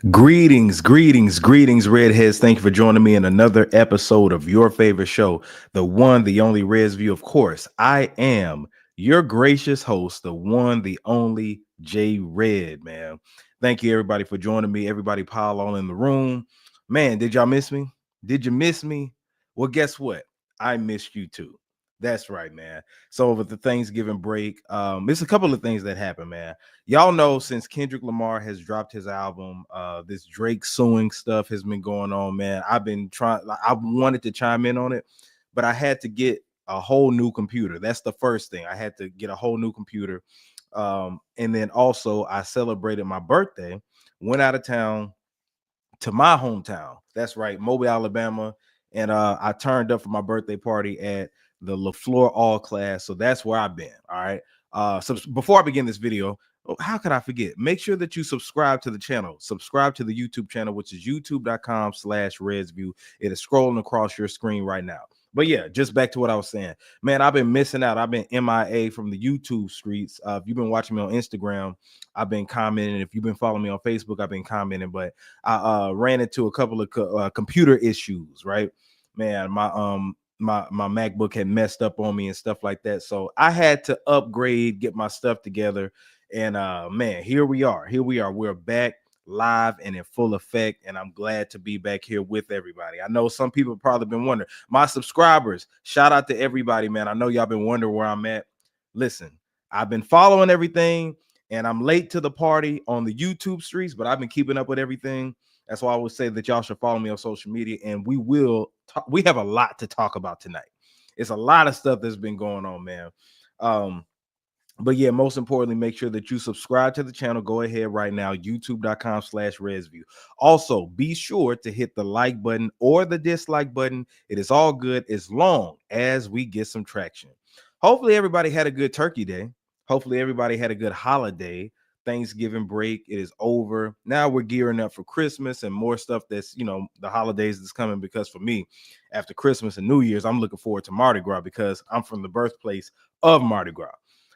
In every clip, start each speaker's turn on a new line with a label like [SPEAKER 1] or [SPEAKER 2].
[SPEAKER 1] Greetings, redheads. Thank you for joining me in another episode of your favorite show, the one, the only Reds View. Of course, I am your gracious host, the one, the only J Red, man. Thank you, everybody, for joining me. Everybody pile on in the room. Man, did y'all miss me? Did you miss me? Well, guess what? I missed you too. That's right, man. So over the Thanksgiving break, there's a couple of things that happened, man. Y'all know since Kendrick Lamar has dropped his album, this Drake suing stuff has been going on, man. I've been trying, I wanted to chime in on it, but I had to get a whole new computer. That's the first thing. I had to get a whole new computer. And then also I celebrated my birthday, went out of town to my hometown. That's right, Mobile, Alabama. And I turned up for my birthday party at the LaFleur All Class. So that's where I've been. All right. So before I begin this video, how could I forget? Make sure that you subscribe to the channel. Subscribe to the YouTube channel, which is youtube.com/RedsView. It is scrolling across your screen right now. But yeah, just back to what I was saying. Man, I've been missing out. I've been MIA from the YouTube streets. If you've been watching me on Instagram, I've been commenting. If you've been following me on Facebook, I've been commenting. But I ran into a couple of computer issues, right? Man, my MacBook had messed up on me and stuff like that. So I had to upgrade, get my stuff together. And man, here we are. We're back live and in full effect. And I'm glad to be back here with everybody. I know some people probably been wondering. My subscribers, shout out to everybody, man. I know y'all been wondering where I'm at. Listen, I've been following everything, and I'm late to the party on the YouTube streets, but I've been keeping up with everything. That's why I would say that y'all should follow me on social media, and we will talk. We have a lot to talk about tonight. It's a lot of stuff that's been going on, man. But yeah, most importantly, make sure that you subscribe to the channel. Go ahead right now, youtube.com/RedsView. Also, be sure to hit the like button or the dislike button. It is all good as long as we get some traction. Hopefully, everybody had a good turkey day. Hopefully, everybody had a good holiday. Thanksgiving break, it is over. Now we're gearing up for Christmas and more stuff that's, the holidays that's coming. Because for me, after Christmas and New Year's, I'm looking forward to Mardi Gras because I'm from the birthplace of Mardi Gras.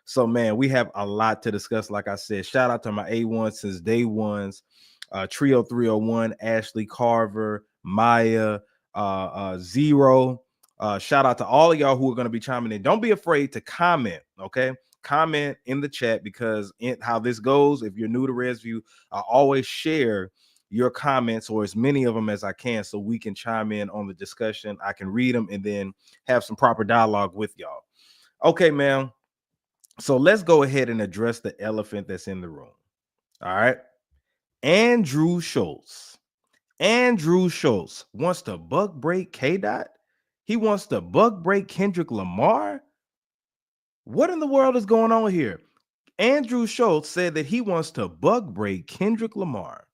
[SPEAKER 1] So, man, we have a lot to discuss. Like I said, shout out to my A1 since day ones, Trio 301, Ashley Carver, Maya, Zero. Shout out to all of y'all who are going to be chiming in. Don't be afraid to comment, okay? Comment in the chat, because how this goes, if you're new to ResView, I always share your comments, or as many of them as I can, so we can chime in on the discussion. I can read them and then have some proper dialogue with y'all. Okay, man. So let's go ahead and address the elephant that's in the room. All right. Andrew Schulz. Andrew Schulz wants to buck break K-Dot. He wants to buck break Kendrick Lamar. What in the world is going on here? Andrew Schulz said that he wants to buck break Kendrick Lamar.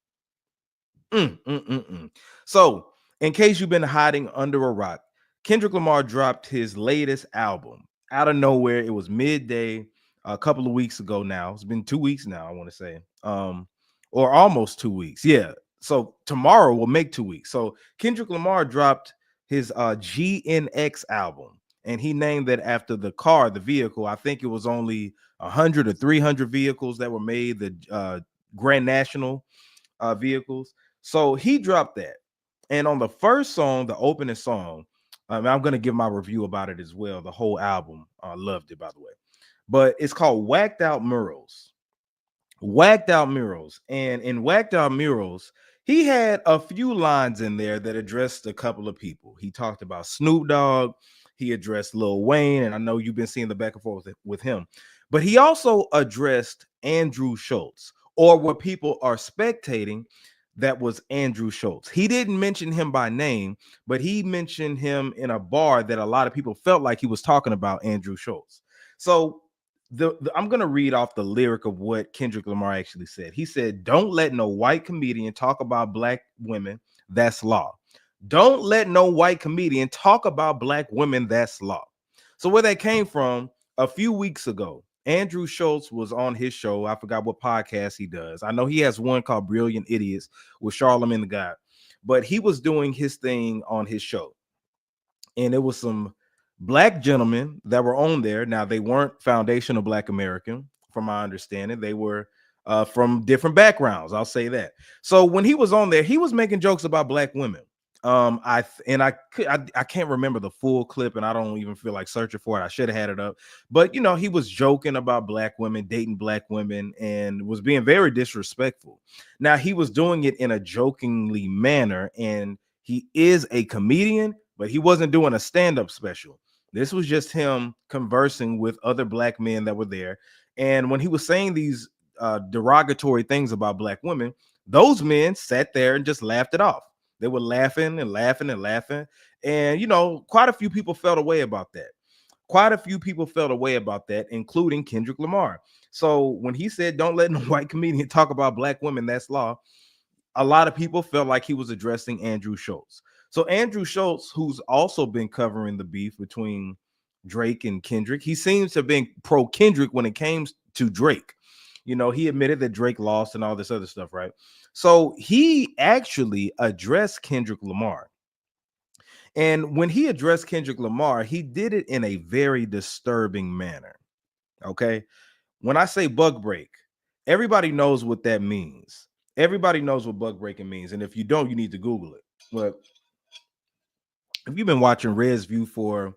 [SPEAKER 1] So, in case you've been hiding under a rock, Kendrick Lamar dropped his latest album out of nowhere. It was midday a couple of weeks ago now. It's been 2 weeks now, I want to say, or almost 2 weeks. Yeah. So tomorrow will make 2 weeks. So Kendrick Lamar dropped his GNX album, and he named that after the car, the vehicle. I think it was only 100 or 300 vehicles that were made, the Grand National vehicles. So he dropped that. And on the first song, the opening song, I'm going to give my review about it as well. The whole album, loved it, by the way. But it's called Whacked Out Murals. Whacked Out Murals. And in Whacked Out Murals, he had a few lines in there that addressed a couple of people. He talked about Snoop Dogg. He addressed Lil Wayne. And I know you've been seeing the back and forth with him. But he also addressed Andrew Schulz, or what people are spectating that was Andrew Schulz. He didn't mention him by name, but he mentioned him in a bar that a lot of people felt like he was talking about Andrew Schulz. So I'm going to read off the lyric of what Kendrick Lamar actually said. He said, "Don't let no white comedian talk about black women. That's law. Don't let no white comedian talk about black women. That's law." So where that came from, a few weeks ago, Andrew Schulz was on his show. I forgot what podcast he does. I know he has one called Brilliant Idiots with Charlamagne the God, but he was doing his thing on his show. And it was some black gentlemen that were on there. Now, they weren't foundational Black American, from my understanding. They were from different backgrounds. I'll say that. So when he was on there, he was making jokes about black women. I can't remember the full clip, and I don't even feel like searching for it. I should have had it up, but he was joking about black women, dating black women, and was being very disrespectful. Now he was doing it in a jokingly manner, and he is a comedian, but he wasn't doing a stand-up special. This was just him conversing with other black men that were there, and when he was saying these derogatory things about black women, those men sat there and just laughed it off. They were laughing and laughing and laughing. And, quite a few people felt away about that. Quite a few people felt away about that, including Kendrick Lamar. So when he said, don't let no white comedian talk about black women, that's law, a lot of people felt like he was addressing Andrew Schulz. So Andrew Schulz, who's also been covering the beef between Drake and Kendrick, he seems to have been pro Kendrick when it came to Drake. He admitted that Drake lost and all this other stuff, right? So he actually addressed Kendrick Lamar. And when he addressed Kendrick Lamar, he did it in a very disturbing manner. Okay. When I say bug break, everybody knows what that means. Everybody knows what bug breaking means. And if you don't, you need to Google it. But if you've been watching Red's View for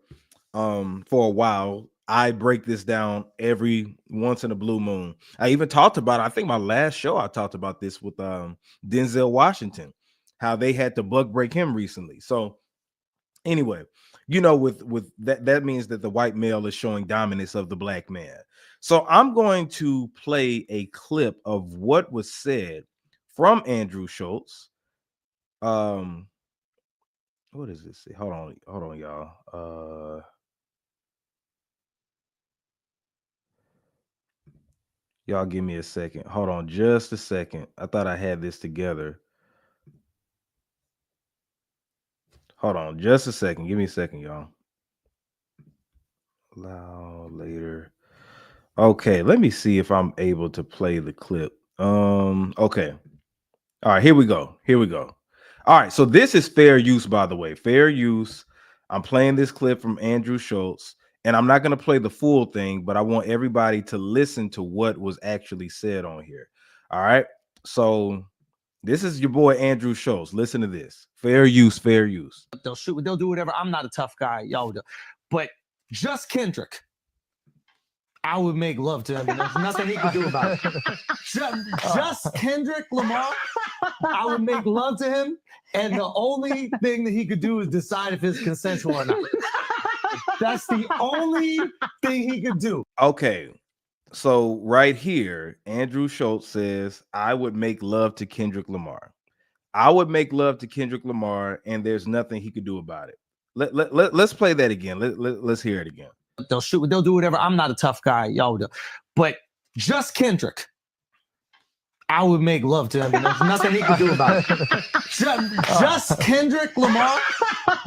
[SPEAKER 1] a while, I break this down every once in a blue moon. I even talked about it. I think my last show I talked about this with Denzel Washington, how they had to bug break him recently. So anyway, with that means that the white male is showing dominance of the black man. So I'm going to play a clip of what was said from Andrew Schulz. What does this say? Hold on, y'all. Y'all give me a second. Hold on just a second. I thought I had this together. Hold on just a second. Give me a second, y'all. Allow later. Okay, let me see if I'm able to play the clip. Okay. All right, here we go. All right, so this is fair use, by the way. Fair use. I'm playing this clip from Andrew Schulz, and I'm not going to play the full thing, but I want everybody to listen to what was actually said on here. All right, so this is your boy Andrew Schulz. Listen to this. Fair use, fair use.
[SPEAKER 2] They'll shoot, they'll do whatever. I'm not a tough guy, y'all do. But just Kendrick, I would make love to him. And there's nothing he could do about it. Just Kendrick Lamar, I would make love to him. And the only thing that he could do is decide if it's consensual or not. That's the only thing he could do.
[SPEAKER 1] Okay. So right here, Andrew Schulz says, I would make love to Kendrick Lamar. I would make love to Kendrick Lamar, and there's nothing he could do about it. Let's play that again. Let's hear it again.
[SPEAKER 2] They'll shoot, they'll do whatever. I'm not a tough guy, y'all do. But just Kendrick, I would make love to him. And there's nothing he could do about it. Just Kendrick Lamar,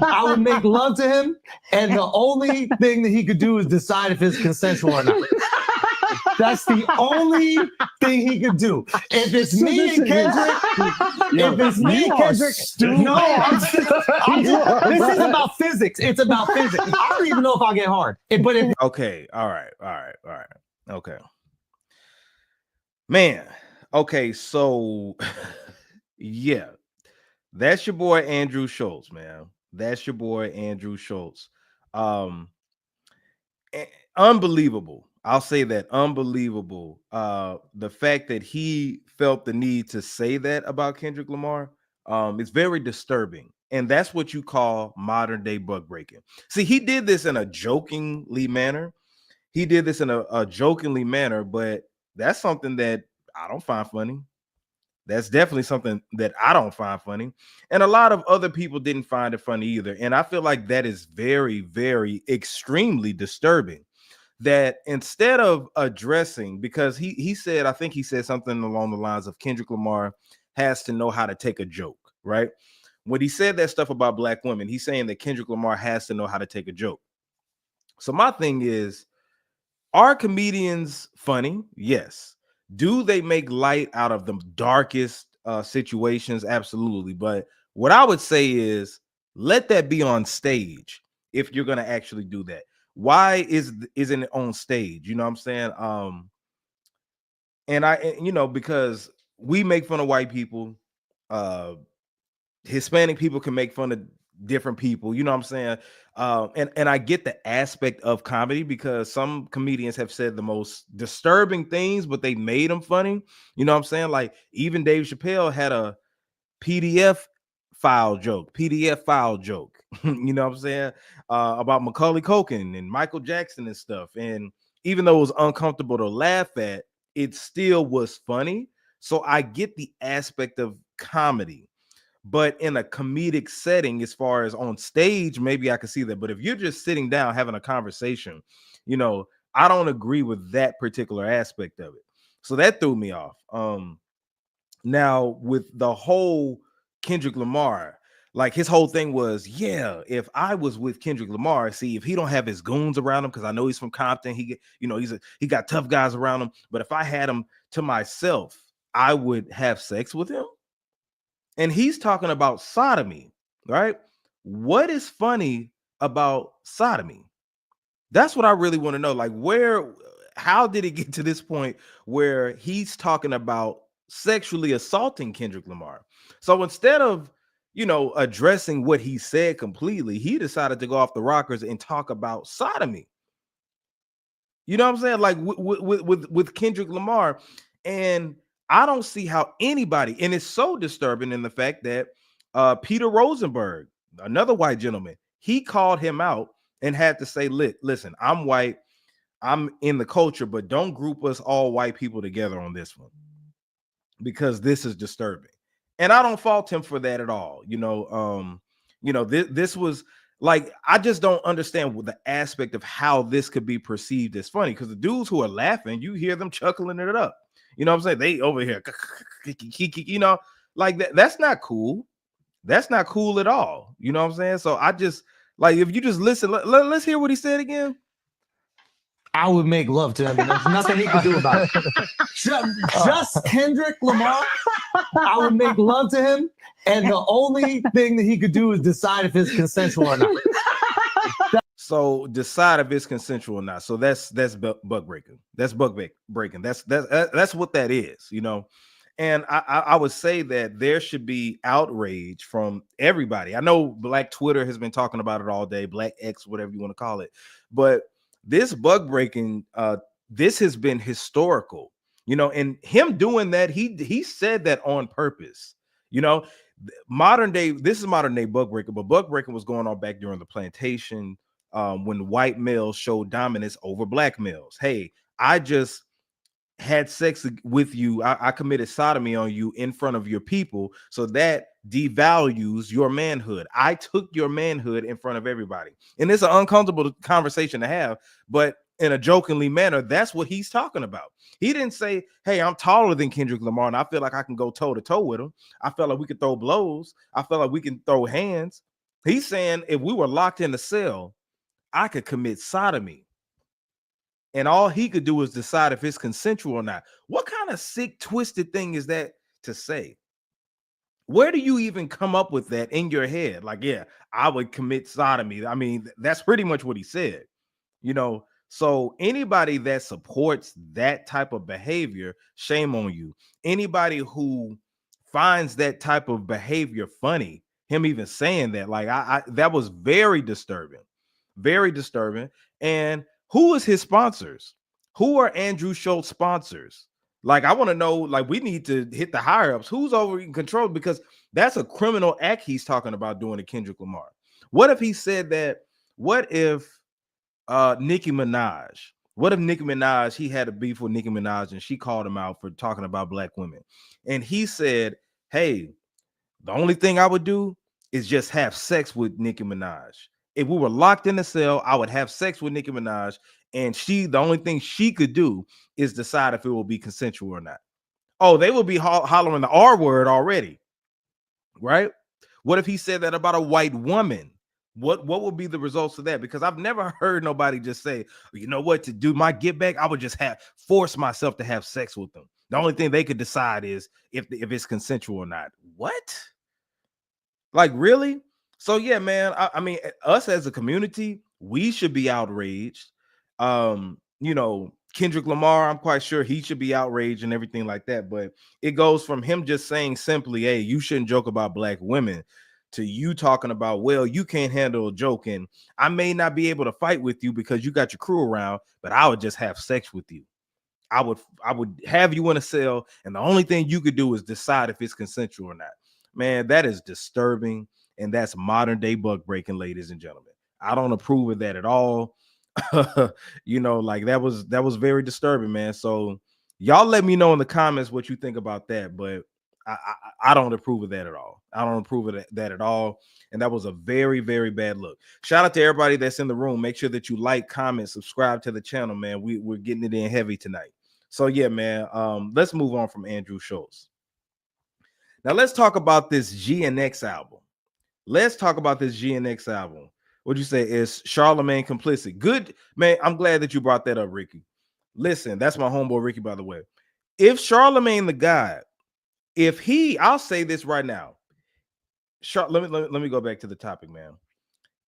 [SPEAKER 2] I would make love to him. And the only thing that he could do is decide if it's consensual or not. That's the only thing he could do. If it's me and Kendrick, this is about physics. It's about physics. I don't even know if I'll get hard.
[SPEAKER 1] Okay, all right. Okay. Man, okay, so yeah, that's your boy Andrew Schulz, man. That's your boy Andrew Schulz. Unbelievable. I'll say that, unbelievable. The fact that he felt the need to say that about Kendrick Lamar, it's very disturbing. And that's what you call modern day bug breaking. See, he did this in a jokingly manner. But that's something that I don't find funny. That's definitely something that I don't find funny. And a lot of other people didn't find it funny either. And I feel like that is very, very extremely disturbing. That instead of addressing, because he said, I think he said something along the lines of Kendrick Lamar has to know how to take a joke, right? When he said that stuff about black women, he's saying that Kendrick Lamar has to know how to take a joke. So my thing is, are comedians funny? Yes. Do they make light out of the darkest situations? Absolutely. But what I would say is, let that be on stage if you're going to actually do that. Why isn't it on stage? You know what I'm saying? And because we make fun of white people, uh Hispanic people can make fun of different people, you know what I'm saying? And I get the aspect of comedy because some comedians have said the most disturbing things, but they made them funny. You know what I'm saying? Like even Dave Chappelle had a PDF PDF file joke, you know what I'm saying? About Macaulay Culkin and Michael Jackson and stuff. And even though it was uncomfortable to laugh at, it still was funny. So I get the aspect of comedy, but in a comedic setting, as far as on stage, maybe I could see that. But if you're just sitting down having a conversation, I don't agree with that particular aspect of it. So that threw me off. Now with the whole Kendrick Lamar, like his whole thing was, yeah, if I was with Kendrick Lamar, see if he don't have his goons around him, because I know he's from Compton, he got tough guys around him. But if I had him to myself, I would have sex with him. And he's talking about sodomy, right? What is funny about sodomy? That's what I really want to know. Like, how did it get to this point where he's talking about sexually assaulting Kendrick Lamar? So instead of, addressing what he said completely, he decided to go off the rockers and talk about sodomy. You know what I'm saying? Like with Kendrick Lamar. And I don't see how anybody, and it's so disturbing in the fact that Peter Rosenberg, another white gentleman, he called him out and had to say, listen, I'm white, I'm in the culture, but don't group us all white people together on this one, because this is disturbing. And I don't fault him for that at all. This was like, I just don't understand the aspect of how this could be perceived as funny, because the dudes who are laughing, you hear them chuckling it up. You know what I'm saying? They over here, like that's not cool. That's not cool at all. You know what I'm saying? So I just, like, if you just listen, let's hear what he said again.
[SPEAKER 2] I would make love to him, and there's nothing he could do about it. Just Kendrick Lamar, I would make love to him, and the only thing that he could do is decide if it's consensual or not.
[SPEAKER 1] So decide if it's consensual or not. So that's buck breaking. That's buck breaking. That's what that is, And I would say that there should be outrage from everybody. I know Black Twitter has been talking about it all day, Black X, whatever you want to call it. But this bug breaking, this has been historical, and him doing that, he said that on purpose, modern day. This is modern day bug breaking, but bug breaking was going on back during the plantation, when white males showed dominance over black males. Hey, I just had sex with you, I committed sodomy on you in front of your people, so that devalues your manhood. I took your manhood in front of everybody. And it's an uncomfortable conversation to have, but in a jokingly manner, that's what he's talking about. He didn't say, hey, I'm taller than Kendrick Lamar and I feel like I can go toe to toe with him. I felt like we could throw blows. I felt like we can throw hands. He's saying if we were locked in a cell, I could commit sodomy. And all he could do is decide if it's consensual or not. What kind of sick, twisted thing is that to say? Where do you even come up with that in your head? Like, yeah, I would commit sodomy. I mean, that's pretty much what he said, So anybody that supports that type of behavior, shame on you. Anybody who finds that type of behavior funny, him even saying that, like, that was very disturbing. Very disturbing. And who is his sponsors? Who are Andrew Schulz sponsors? Like, I want to know, like, we need to hit the higher ups. Who's over in control? Because that's a criminal act he's talking about doing to Kendrick Lamar. What if he said that? What if Nicki Minaj? What if Nicki Minaj, he had a beef with Nicki Minaj and she called him out for talking about black women? And he said, hey, the only thing I would do is just have sex with Nicki Minaj. If we were locked in a cell, I would have sex with Nicki Minaj, and the only thing she could do is decide if it will be consensual or not. Oh, they will be hollering the R word already, right? What if he said that about a white woman? What would be the results of that? Because I've never heard nobody just say, you know what, to do my get back, I would just force myself to have sex with them. The only thing they could decide is if it's consensual or not. What? Like, really? So yeah, man. I mean, us as a community, we should be outraged. Kendrick Lamar, I'm quite sure he should be outraged and everything like that. But it goes from him just saying simply, hey, you shouldn't joke about black women, to you talking about, well, you can't handle a joke, and I may not be able to fight with you because you got your crew around, but I would just have sex with you. I would have you in a cell, and the only thing you could do is decide if it's consensual or not. Man, that is disturbing, and that's modern day buck breaking, ladies and gentlemen. I don't approve of that at all. Like that was very disturbing, man. So y'all let me know in the comments what you think about that, but I don't approve of that at all. I don't approve of that at all. And that was a very, very bad look. Shout out to everybody that's in the room. Make sure that you like, comment, subscribe to the channel, man. We're getting it in heavy tonight. So yeah, man. Let's move on from Andrew Schulz. Now let's talk about this GNX album. Let's talk about this GNX album. What'd you say? Is Charlemagne complicit? Good, man. I'm glad that you brought that up, Ricky. Listen, that's my homeboy Ricky, by the way. If Charlemagne the God, I'll say this right now. Let me go back to the topic, man.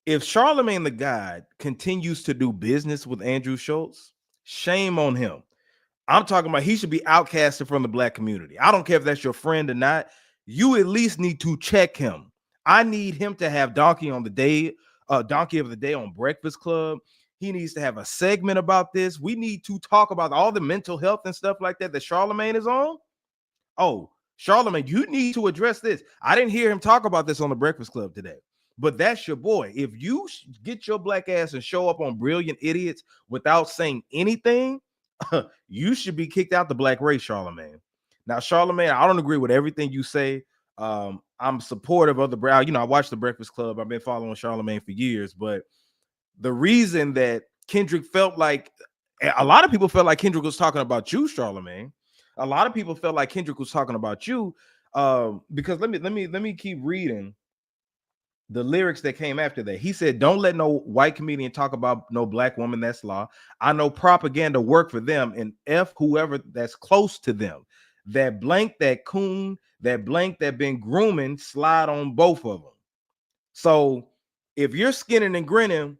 [SPEAKER 1] If Charlemagne the God continues to do business with Andrew Schulz, shame on him. I'm talking about he should be outcasted from the black community. I don't care if that's your friend or not. You at least need to check him. I need him to have Donkey of the Day on Breakfast Club. He needs to have a segment about this. We need to talk about all the mental health and stuff like that Charlemagne is on. Oh, Charlemagne, you need to address this. I didn't hear him talk about this on the Breakfast Club today, but that's your boy. If you get your black ass and show up on Brilliant Idiots without saying anything, you should be kicked out the black race, Charlemagne. Now, Charlemagne, I don't agree with everything you say. I'm supportive of the I watched the Breakfast Club. I've been following Charlemagne for years, but the reason that Kendrick felt like a lot of people felt like Kendrick was talking about you, Charlemagne. A lot of people felt like Kendrick was talking about you because let me keep reading the lyrics that came after that. He said, don't let no white comedian talk about no black woman. That's law. I know propaganda work for them, and F whoever that's close to them. That blank, that coon, that blank that been grooming, slide on both of them. So if you're skinning and grinning,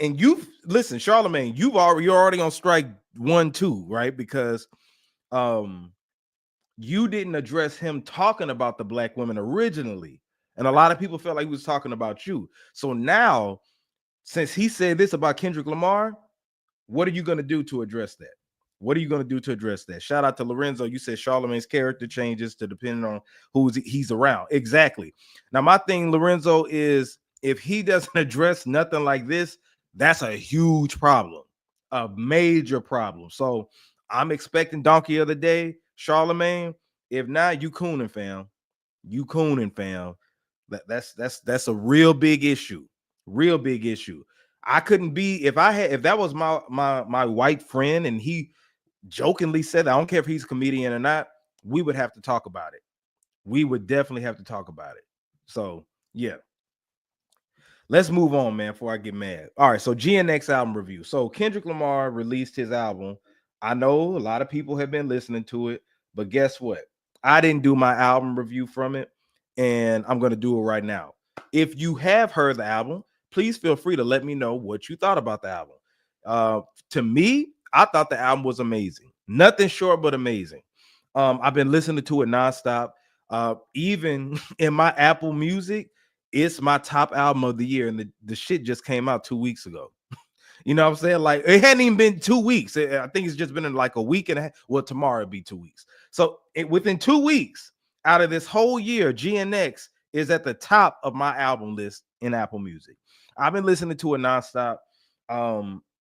[SPEAKER 1] and listen, Charlemagne, you're already on strike 1, 2, right? Because you didn't address him talking about the black women originally. And a lot of people felt like he was talking about you. So now, since he said this about Kendrick Lamar, what are you going to do to address that? What are you going to do to address that? Shout out to Lorenzo. You said Charlemagne's character changes to depending on who he's around. Exactly. Now, my thing, Lorenzo, is if he doesn't address nothing like this, that's a huge problem, a major problem. So I'm expecting Donkey of the Day, Charlemagne. If not, you cooning, fam. You cooning, fam. That's a real big issue. Real big issue. I couldn't be if that was my white friend and he jokingly said that, I don't care if he's a comedian or not, we would have to talk about it. We would definitely have to talk about it. So yeah. Let's move on, man, before I get mad. All right, so GNX album review. So Kendrick Lamar released his album. I know a lot of people have been listening to it, but guess what? I didn't do my album review from it, and I'm going to do it right now. If you have heard the album, please feel free to let me know what you thought about the album. To me, I thought the album was amazing. Nothing short but amazing. I've been listening to it nonstop. Even in my Apple Music, it's my top album of the year, and the shit just came out 2 weeks ago. You know what I'm saying? Like, it hadn't even been 2 weeks. I think it's just been in like a week and a half. Well, tomorrow it'll be 2 weeks. So within 2 weeks out of this whole year, GNX is at the top of my album list in Apple Music. I've been listening to it nonstop.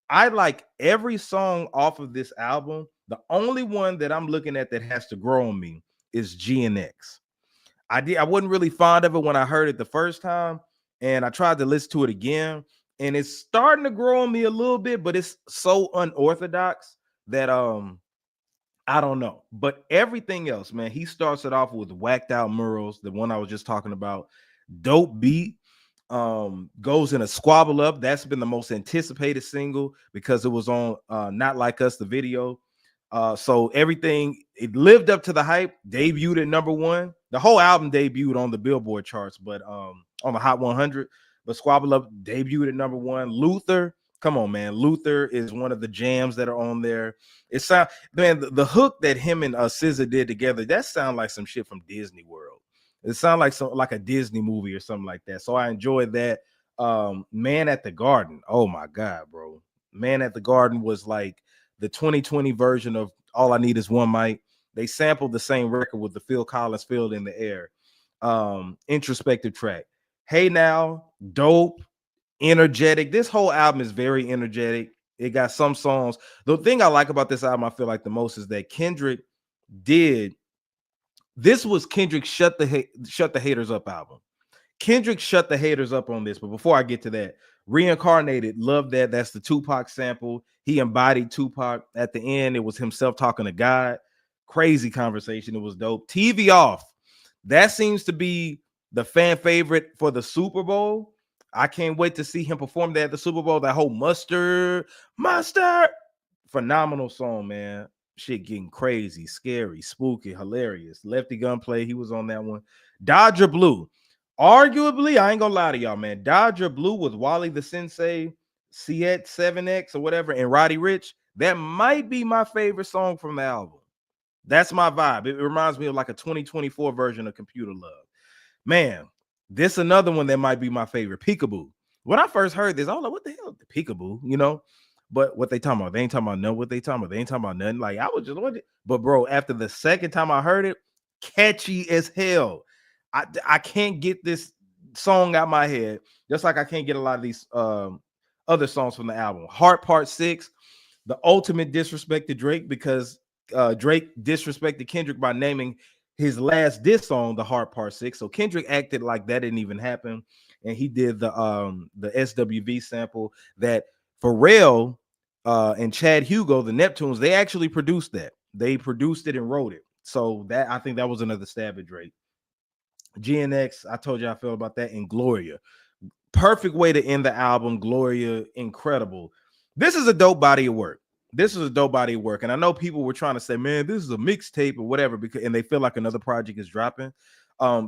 [SPEAKER 1] I like every song off of this album. The only one that I'm looking at that has to grow on me is GNX. I wasn't really fond of it when I heard it the first time, and I tried to listen to it again, and it's starting to grow on me a little bit, but it's so unorthodox that I don't know. But everything else, man, he starts it off with Whacked Out Murals, the one I was just talking about. Dope beat. Goes in a Squabble Up. That's been the most anticipated single because it was on Not Like Us, the video. So everything, it lived up to the hype, debuted at #1. The whole album debuted on the Billboard charts, but on the Hot 100. But Squabble Up debuted at #1. Luther Come on, man. Luther is one of the jams that are on there. It sound man, the hook that him and SZA did together, that sound like some shit from Disney World. It sound like some like a Disney movie or something like that. So I enjoyed that. Man at the Garden. Oh my god, bro. Man at the Garden was like the 2020 version of All I Need Is One Mic. They sampled the same record with the Phil Collins Field in the Air. Introspective track. Hey Now, dope, energetic. This whole album is very energetic. It got some songs. The thing I like about this album, I feel like the most, is that Kendrick did. This was Kendrick shut the haters up album. Kendrick shut the haters up on this. But before I get to that, Reincarnated, love that. That's the Tupac sample. He embodied Tupac at the end. It was himself talking to God. Crazy conversation. It was dope. TV Off. That seems to be the fan favorite for the Super Bowl. I can't wait to see him perform that at the Super Bowl. That whole mustard, phenomenal song, man. Shit getting crazy, scary, spooky, hilarious. Lefty Gunplay, he was on that one. Dodger Blue. Arguably, I ain't gonna lie to y'all, man. Dodger Blue with Wally the Sensei, Siet 7X or whatever, and Roddy Ricch. That might be my favorite song from the album. That's my vibe. It reminds me of like a 2024 version of Computer Love. Man, this another one that might be my favorite. Peekaboo. When I first heard this, I was like, what the hell? The Peekaboo, you know? But what they talking about? They ain't talking about nothing. What they talking about? They ain't talking about nothing. Like, I was just what? But bro, after the second time I heard it, catchy as hell. I can't get this song out my head, just like I can't get a lot of these other songs from the album. Heart Part 6, the ultimate disrespect to Drake, because Drake disrespected Kendrick by naming his last diss song the Heart Part 6. So Kendrick acted like that didn't even happen, and he did the SWV sample that Pharrell and Chad Hugo, the Neptunes, they actually produced that. They produced it and wrote it. So that, I think that was another stab at Drake. GNX, I told you I felt about that. And Gloria, perfect way to end the album. Gloria, incredible. This is a dope body of work. This is a dope body of work. And I know people were trying to say, man, this is a mixtape or whatever, because, and they feel like another project is dropping.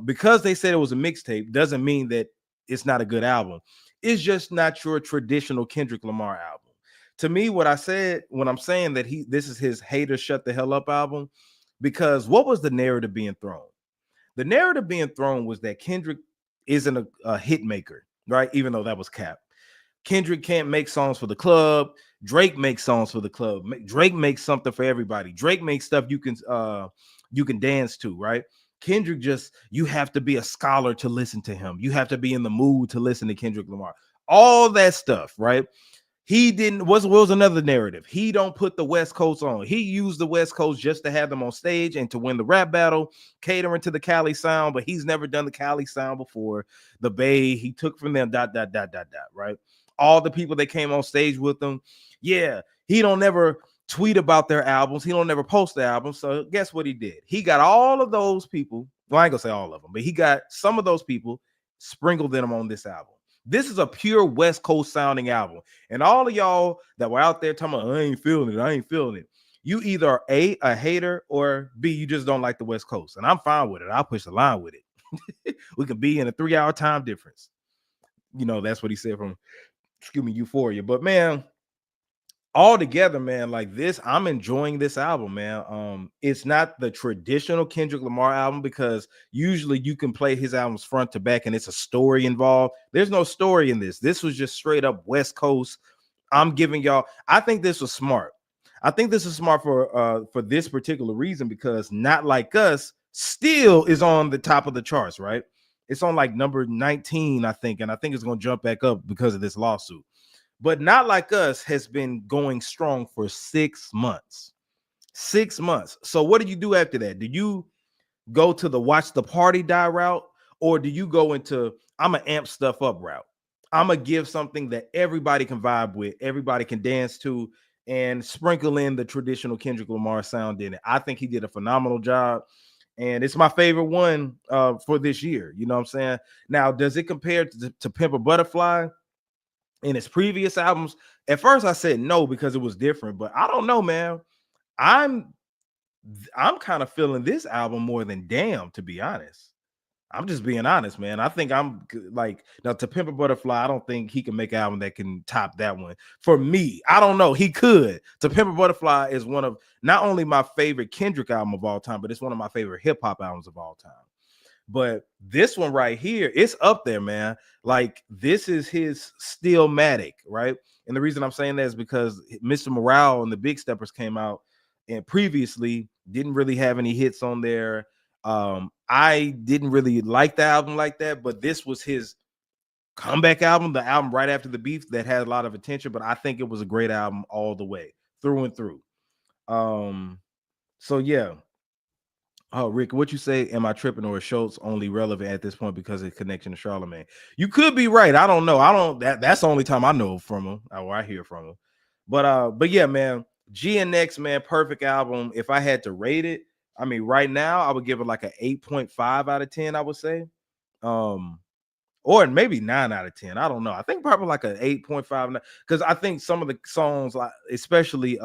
[SPEAKER 1] Because they said it was a mixtape doesn't mean that it's not a good album. It's just not your traditional Kendrick Lamar album. To me, what I said when I'm saying that this is his hater shut the hell up album, because what was the narrative being thrown? The narrative being thrown was that Kendrick isn't a hit maker, right? Even though that was cap. Kendrick can't make songs for the club. Drake makes songs for the club. Drake makes something for everybody. Drake makes stuff you can dance to, right? Kendrick you have to be a scholar to listen to him. You have to be in the mood to listen to Kendrick Lamar. All that stuff, right? He didn't. What was another narrative? He don't put the West Coast on. He used the West Coast just to have them on stage and to win the rap battle, catering to the Cali sound. But he's never done the Cali sound before. The Bay, he took from them. ... Right? All the people that came on stage with them. Yeah, he don't never tweet about their albums. He don't never post the albums. So guess what he did? He got all of those people. Well, I ain't gonna say all of them, but he got some of those people, sprinkled them on this album. This is a pure West Coast sounding album. And all of y'all that were out there talking about, I ain't feeling it. You either are a hater, or B, you just don't like the West Coast. And I'm fine with it. I'll push the line with it. We could be in a 3-hour time difference. You know, that's what he said from, Euphoria. But man, all together, man, like this, I'm enjoying this album, man. It's not the traditional Kendrick Lamar album, because usually you can play his albums front to back and it's a story involved. There's no story in this. This was just straight up West Coast. I'm giving y'all, I think this was smart. I think this is smart for this particular reason, because Not Like Us still is on the top of the charts, right? It's on like number 19, I think, and I think it's going to jump back up because of this lawsuit. But Not Like Us has been going strong for 6 months. 6 months. So what do you do after that? Do you go to the watch the party die route, or do you go into I'm gonna amp stuff up route? I'm gonna give something that everybody can vibe with, everybody can dance to, and sprinkle in the traditional Kendrick Lamar sound in it. I think he did a phenomenal job, and it's my favorite one for this year. You know what I'm saying? Now, does it compare to Pimp a Butterfly in his previous albums? At first I said no, because it was different, but I don't know, man. I'm kind of feeling this album more than Damn, to be honest. I'm just being honest, man. I think I'm like now To Pimp a Butterfly. I don't think he can make an album that can top that one for me. I don't know. He could. To Pimp a Butterfly is one of not only my favorite Kendrick album of all time, but it's one of my favorite hip hop albums of all time. But this one right here, it's up there, man. Like this is his Stillmatic, right? And the reason I'm saying that is because Mr. Morale and the Big Steppers came out and previously didn't really have any hits on there. I didn't really like the album like that, but this was his comeback album, the album right after the beef that had a lot of attention. But I think it was a great album all the way through and through. So yeah. Oh, Rick, what you say? Am I tripping, or is Schulz only relevant at this point because of connection to Charlemagne? You could be right. I don't know. I don't. That's the only time I know from him, or I hear from him. But yeah, man, GNX, man, perfect album. If I had to rate it, I mean, right now I would give it like an 8.5 out of 10. I would say, or maybe 9 out of 10. I don't know. I think probably like an 8.5 because I think some of the songs, like especially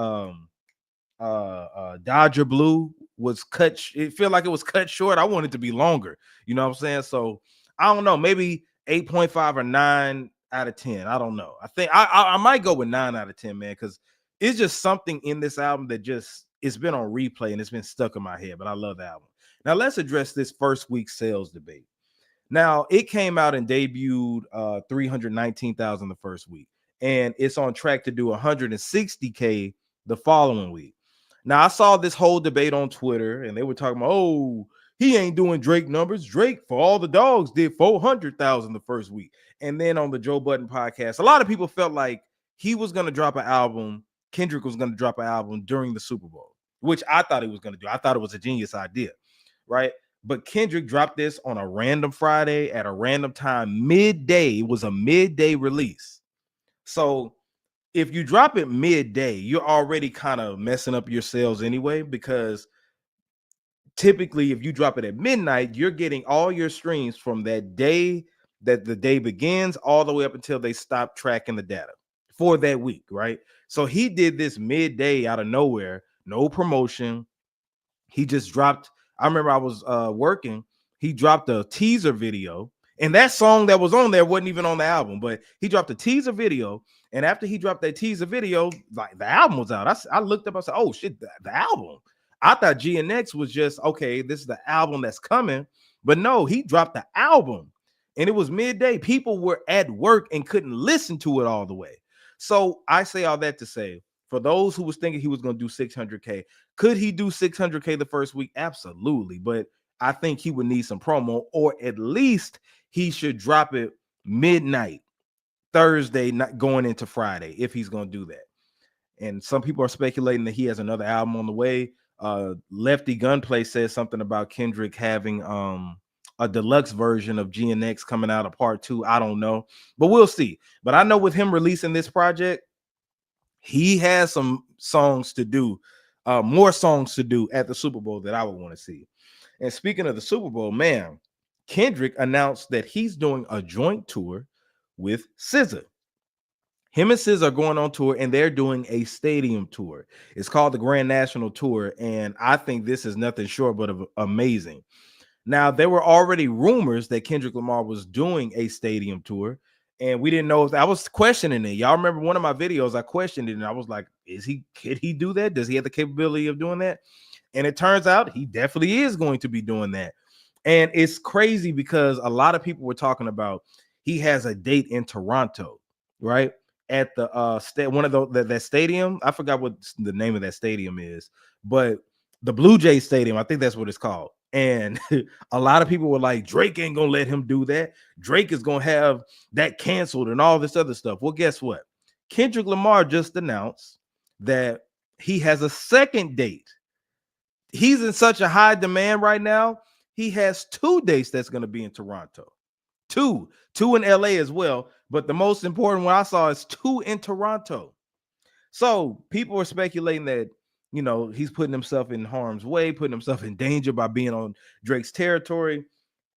[SPEAKER 1] Dodger Blue was cut. It felt like it was cut short. I want it to be longer. You know what I'm saying? So I don't know. Maybe 8.5 or 9 out of 10. I don't know. I think I might go with 9 out of 10, man, because it's just something in this album that just it's been on replay and it's been stuck in my head. But I love the album. Now let's address this first week sales debate. Now it came out and debuted 319,000 the first week, and it's on track to do 160K the following week. Now I saw this whole debate on Twitter, and they were talking about, oh, he ain't doing Drake numbers. Drake for All the Dogs did 400,000 the first week, and then on the Joe Budden podcast, a lot of people felt like he was going to drop an album. Kendrick was going to drop an album during the Super Bowl, which I thought he was going to do. I thought it was a genius idea, right? But Kendrick dropped this on a random Friday at a random time, midday. It was a midday release. So if you drop it midday, you're already kind of messing up your sales anyway, because typically if you drop it at midnight, you're getting all your streams from that day that the day begins all the way up until they stop tracking the data for that week, right? So he did this midday out of nowhere, no promotion. He just dropped, I remember I was working, he dropped a teaser video, and that song that was on there wasn't even on the album, but he dropped a teaser video. And after he dropped that teaser video, like the album was out. I looked up, I said, oh shit, the album. I thought GNX was just, okay, this is the album that's coming. But no, he dropped the album and it was midday. People were at work and couldn't listen to it all the way. So I say all that to say, for those who was thinking he was going to do 600K, could he do 600K the first week? Absolutely. But I think he would need some promo, or at least he should drop it midnight Thursday, not going into Friday, if he's going to do that. And some people are speculating that he has another album on the way. Lefty Gunplay says something about Kendrick having a deluxe version of GNX coming out of part 2. I don't know, but we'll see. But I know with him releasing this project, he has some songs to do, more songs to do at the Super Bowl that I would want to see. And speaking of the Super Bowl, man, Kendrick announced that he's doing a joint tour with SZA. Him and SZA are going on tour, and they're doing a stadium tour. It's called the Grand National Tour, and I think this is nothing short but of amazing. Now, there were already rumors that Kendrick Lamar was doing a stadium tour, and we didn't know if I was questioning it. Y'all remember one of my videos, I questioned it, and I was like, could he do that? Does he have the capability of doing that? And it turns out he definitely is going to be doing that. And it's crazy because a lot of people were talking about he has a date in Toronto, right? At the one of that stadium. I forgot what the name of that stadium is, but the Blue Jay Stadium, I think that's what it's called. And a lot of people were like, Drake ain't gonna let him do that. Drake is gonna have that canceled and all this other stuff. Well, guess what? Kendrick Lamar just announced that he has a second date. He's in such a high demand right now. He has 2 dates that's going to be in Toronto. Two in LA as well. But the most important one I saw is 2 in Toronto. So people are speculating that, you know, he's putting himself in harm's way, putting himself in danger by being on Drake's territory.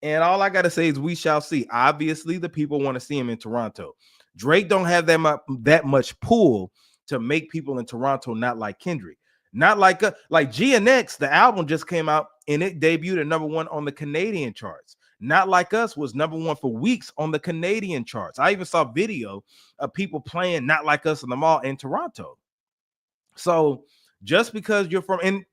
[SPEAKER 1] And all I got to say is we shall see. Obviously, the people want to see him in Toronto. Drake don't have that much pull to make people in Toronto not like Kendrick. Not like GNX, the album just came out and it debuted at #1 on the Canadian charts. Not Like Us was #1 for weeks on the Canadian charts. I even saw video of people playing Not Like Us in the mall in Toronto. So just because you're from, and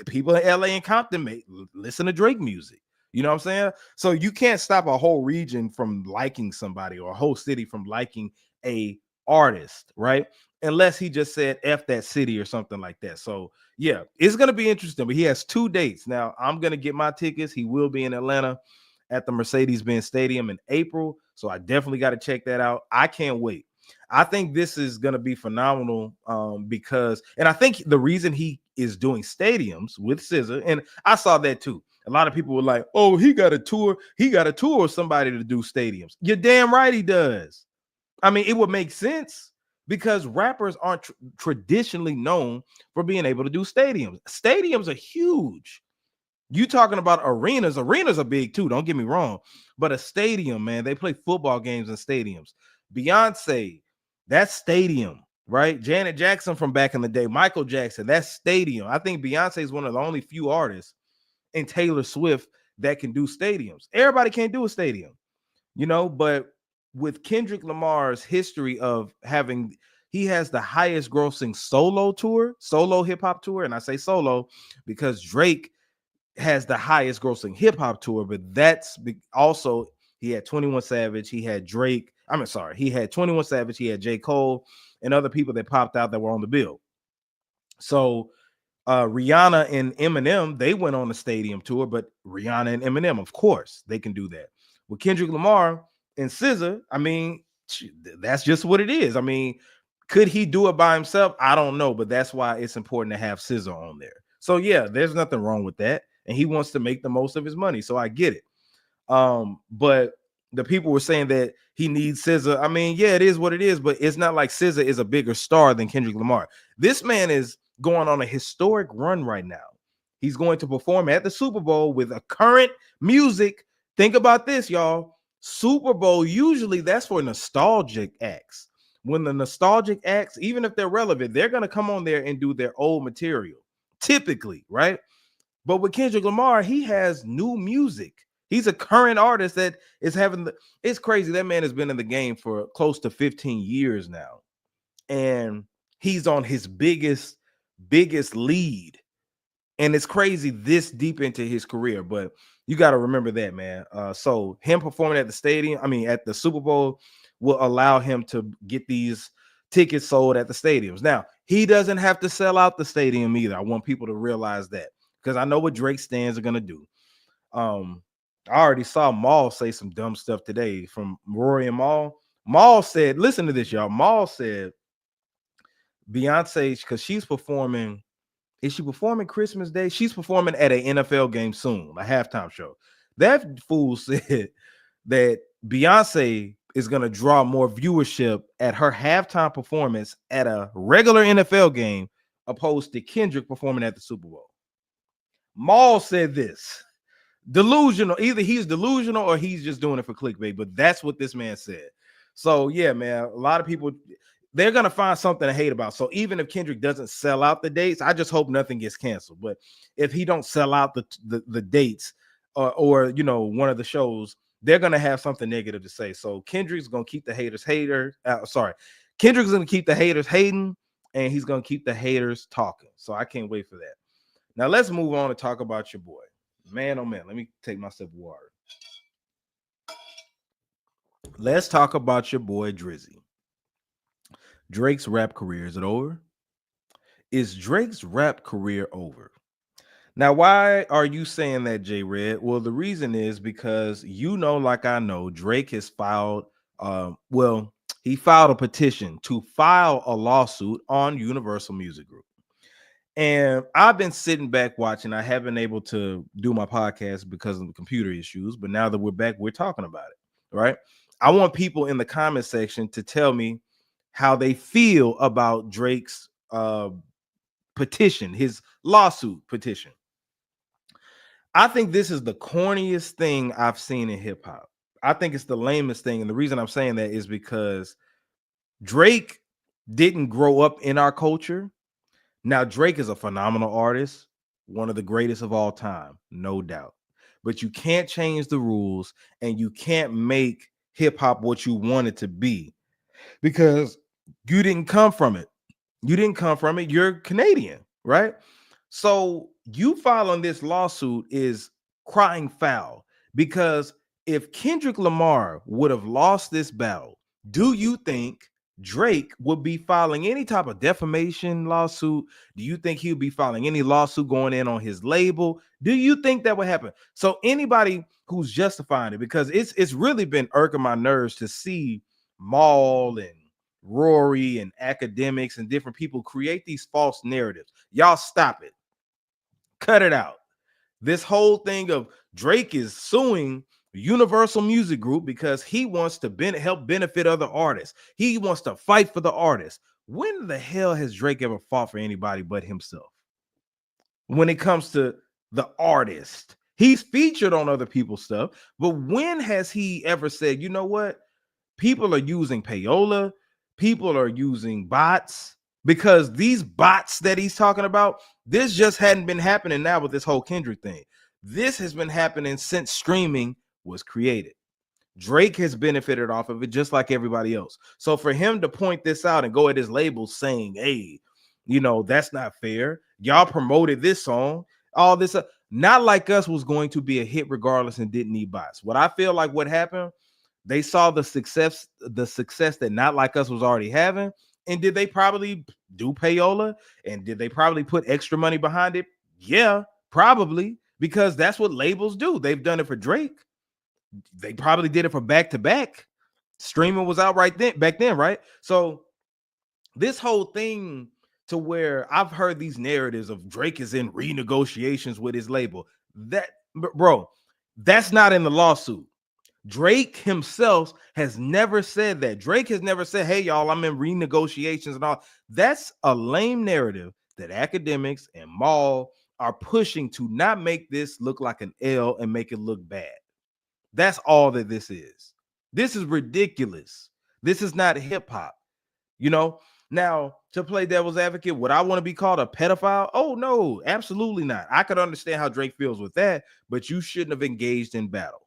[SPEAKER 1] people in LA and Compton may listen to Drake music. You know what I'm saying? So you can't stop a whole region from liking somebody or a whole city from liking a artist, right? Unless he just said F that city or something like that. So yeah, it's gonna be interesting. But he has 2 dates. Now I'm gonna get my tickets. He will be in Atlanta at the Mercedes-Benz Stadium in April. So I definitely got to check that out. I can't wait. I think this is going to be phenomenal because, and I think the reason he is doing stadiums with SZA, and I saw that too. A lot of people were like, "Oh, he got a tour. He got a tour of somebody to do stadiums." You're damn right he does. I mean, it would make sense because rappers aren't traditionally known for being able to do stadiums. Stadiums are huge. You talking about arenas? Arenas are big too. Don't get me wrong, but a stadium, man, they play football games in stadiums. Beyonce, that stadium, right? Janet Jackson from back in the day, Michael Jackson, that stadium. I think Beyonce is one of the only few artists, and Taylor Swift, that can do stadiums. Everybody can't do a stadium, but with Kendrick Lamar's history of having, he has the highest grossing solo hip hop tour. And I say solo because Drake has the highest grossing hip hop tour, but that's also, he had 21 Savage, he had Drake. He had 21 Savage, he had J. Cole, and other people that popped out that were on the bill. So Rihanna and Eminem, they went on the stadium tour, but Rihanna and Eminem, of course, they can do that. With Kendrick Lamar and SZA, I mean, that's just what it is. I mean, could he do it by himself? I don't know, but that's why it's important to have SZA on there. So yeah, there's nothing wrong with that, and he wants to make the most of his money, so I get it. But the people were saying that he needs SZA. I mean, yeah, it is what it is, but it's not like SZA is a bigger star than Kendrick Lamar. This man is going on a historic run right now. He's going to perform at the Super Bowl with a current music. Think about this, y'all. Super Bowl, usually that's for nostalgic acts. When the nostalgic acts, even if they're relevant, they're going to come on there and do their old material, typically, right? But with Kendrick Lamar, he has new music. He's a current artist that is having it's crazy. That man has been in the game for close to 15 years now. And he's on his biggest lead. And it's crazy this deep into his career, but you got to remember that, man. So him performing at the stadium, at the Super Bowl, will allow him to get these tickets sold at the stadiums. Now, he doesn't have to sell out the stadium either. I want people to realize that, because I know what Drake stands are going to do. I already saw Maul say some dumb stuff today from Rory and Maul. Maul said, listen to this, y'all. Maul said Beyonce, because she's performing. Is she performing Christmas Day? She's performing at an NFL game soon, a halftime show. That fool said that Beyonce is going to draw more viewership at her halftime performance at a regular NFL game opposed to Kendrick performing at the Super Bowl. Maul said this. Delusional. Either he's delusional or he's just doing it for clickbait, but that's what this man said. So yeah, man, a lot of people, they're gonna find something to hate about. So even if Kendrick doesn't sell out the dates, I just hope nothing gets canceled. But if he don't sell out the dates or one of the shows, they're gonna have something negative to say. So Kendrick's gonna keep the haters Kendrick's gonna keep the haters hating, and he's gonna keep the haters talking. So I can't wait for that. Now let's move on and talk about your boy. Man, oh man, let me take my sip of water. Let's talk about your boy Drizzy. Drake's rap career, is it over? Is Drake's rap career over? Now, why are you saying that, J Red? Well, the reason is because like I know, Drake has filed, he filed a petition to file a lawsuit on Universal Music Group. And I've been sitting back watching. I haven't been able to do my podcast because of the computer issues, but now that we're back, we're talking about it, right? I want people in the comment section to tell me how they feel about Drake's petition, his lawsuit petition. I think this is the corniest thing I've seen in hip hop. I think it's the lamest thing. And the reason I'm saying that is because Drake didn't grow up in our culture. Now, Drake is a phenomenal artist, one of the greatest of all time, no doubt. but you can't change the rules, and you can't make hip hop what you want it to be because you didn't come from it. You didn't come from it. You're Canadian, right? So you filing this lawsuit is crying foul because if Kendrick Lamar would have lost this battle, do you think Drake would be filing any type of defamation lawsuit? Do you think he would be filing any lawsuit going in on his label? Do you think that would happen? So anybody who's justifying it, because it's really been irking my nerves to see Maul and Rory and academics and different people create these false narratives. Y'all stop it. Cut it out. This whole thing of Drake is suing Universal Music Group because he wants to help benefit other artists. He wants to fight for the artists. When the hell has Drake ever fought for anybody but himself? When it comes to the artist, he's featured on other people's stuff, but when has he ever said, you know what? People are using payola, people are using bots, because these bots that he's talking about, this just hadn't been happening now with this whole Kendrick thing. This has been happening since streaming was created. Drake has benefited off of it just like everybody else. So for him to point this out and go at his label saying, hey, you know, that's not fair. Y'all promoted this song, all this, Not Like Us was going to be a hit regardless and didn't need bots. What I feel like what happened, they saw the success that Not Like Us was already having. And did they probably do payola? And did they probably put extra money behind it? Yeah, probably, because that's what labels do. They've done it for Drake. They probably did it for back-to-back. Streaming was out back then, right? So this whole thing to where I've heard these narratives of Drake is in renegotiations with his label. Bro, that's not in the lawsuit. Drake himself has never said that. Drake has never said, hey, y'all, I'm in renegotiations and all. That's a lame narrative that academics and Maul are pushing to not make this look like an L and make it look bad. That's all that this is. This is ridiculous. This is not hip hop. You know, now to play devil's advocate, would I want to be called a pedophile? Oh, no, absolutely not. I could understand how Drake feels with that, but you shouldn't have engaged in battle.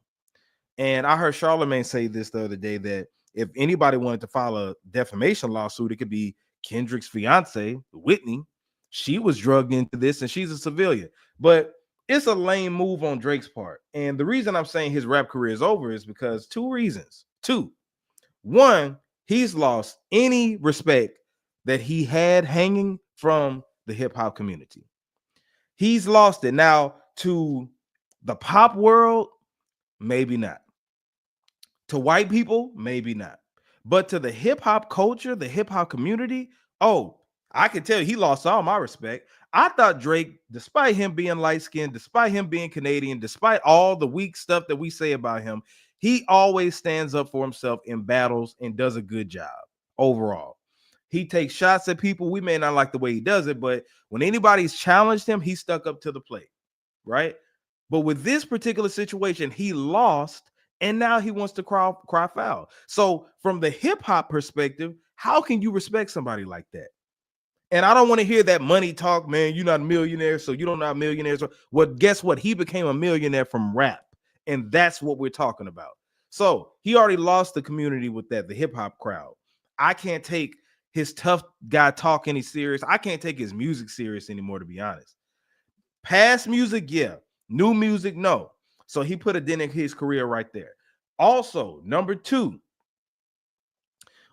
[SPEAKER 1] And I heard Charlamagne say this the other day that if anybody wanted to file a defamation lawsuit, it could be Kendrick's fiance, Whitney. She was drugged into this and she's a civilian. But it's a lame move on Drake's part. And the reason I'm saying his rap career is over is because two reasons. Two. One, he's lost any respect that he had hanging from the hip hop community. He's lost it. Now, to the pop world, maybe not. To white people, maybe not. But to the hip hop culture, the hip hop community, oh, I can tell you he lost all my respect. I thought Drake, despite him being light-skinned, despite him being Canadian, despite all the weak stuff that we say about him, he always stands up for himself in battles and does a good job overall. He takes shots at people. We may not like the way he does it, but when anybody's challenged him, he stuck up to the plate, right? But with this particular situation, he lost, and now he wants to cry foul. So from the hip hop perspective, how can you respect somebody like that? And I don't want to hear that money talk, man. You're not a millionaire, so you don't know how millionaires are. Well, guess what? He became a millionaire from rap, and that's what we're talking about. So he already lost the community with that, the hip hop crowd. I can't take his tough guy talk any serious. I can't take his music serious anymore, to be honest. Past music, yeah. New music, no. So he put a dent in his career right there. Also, number two,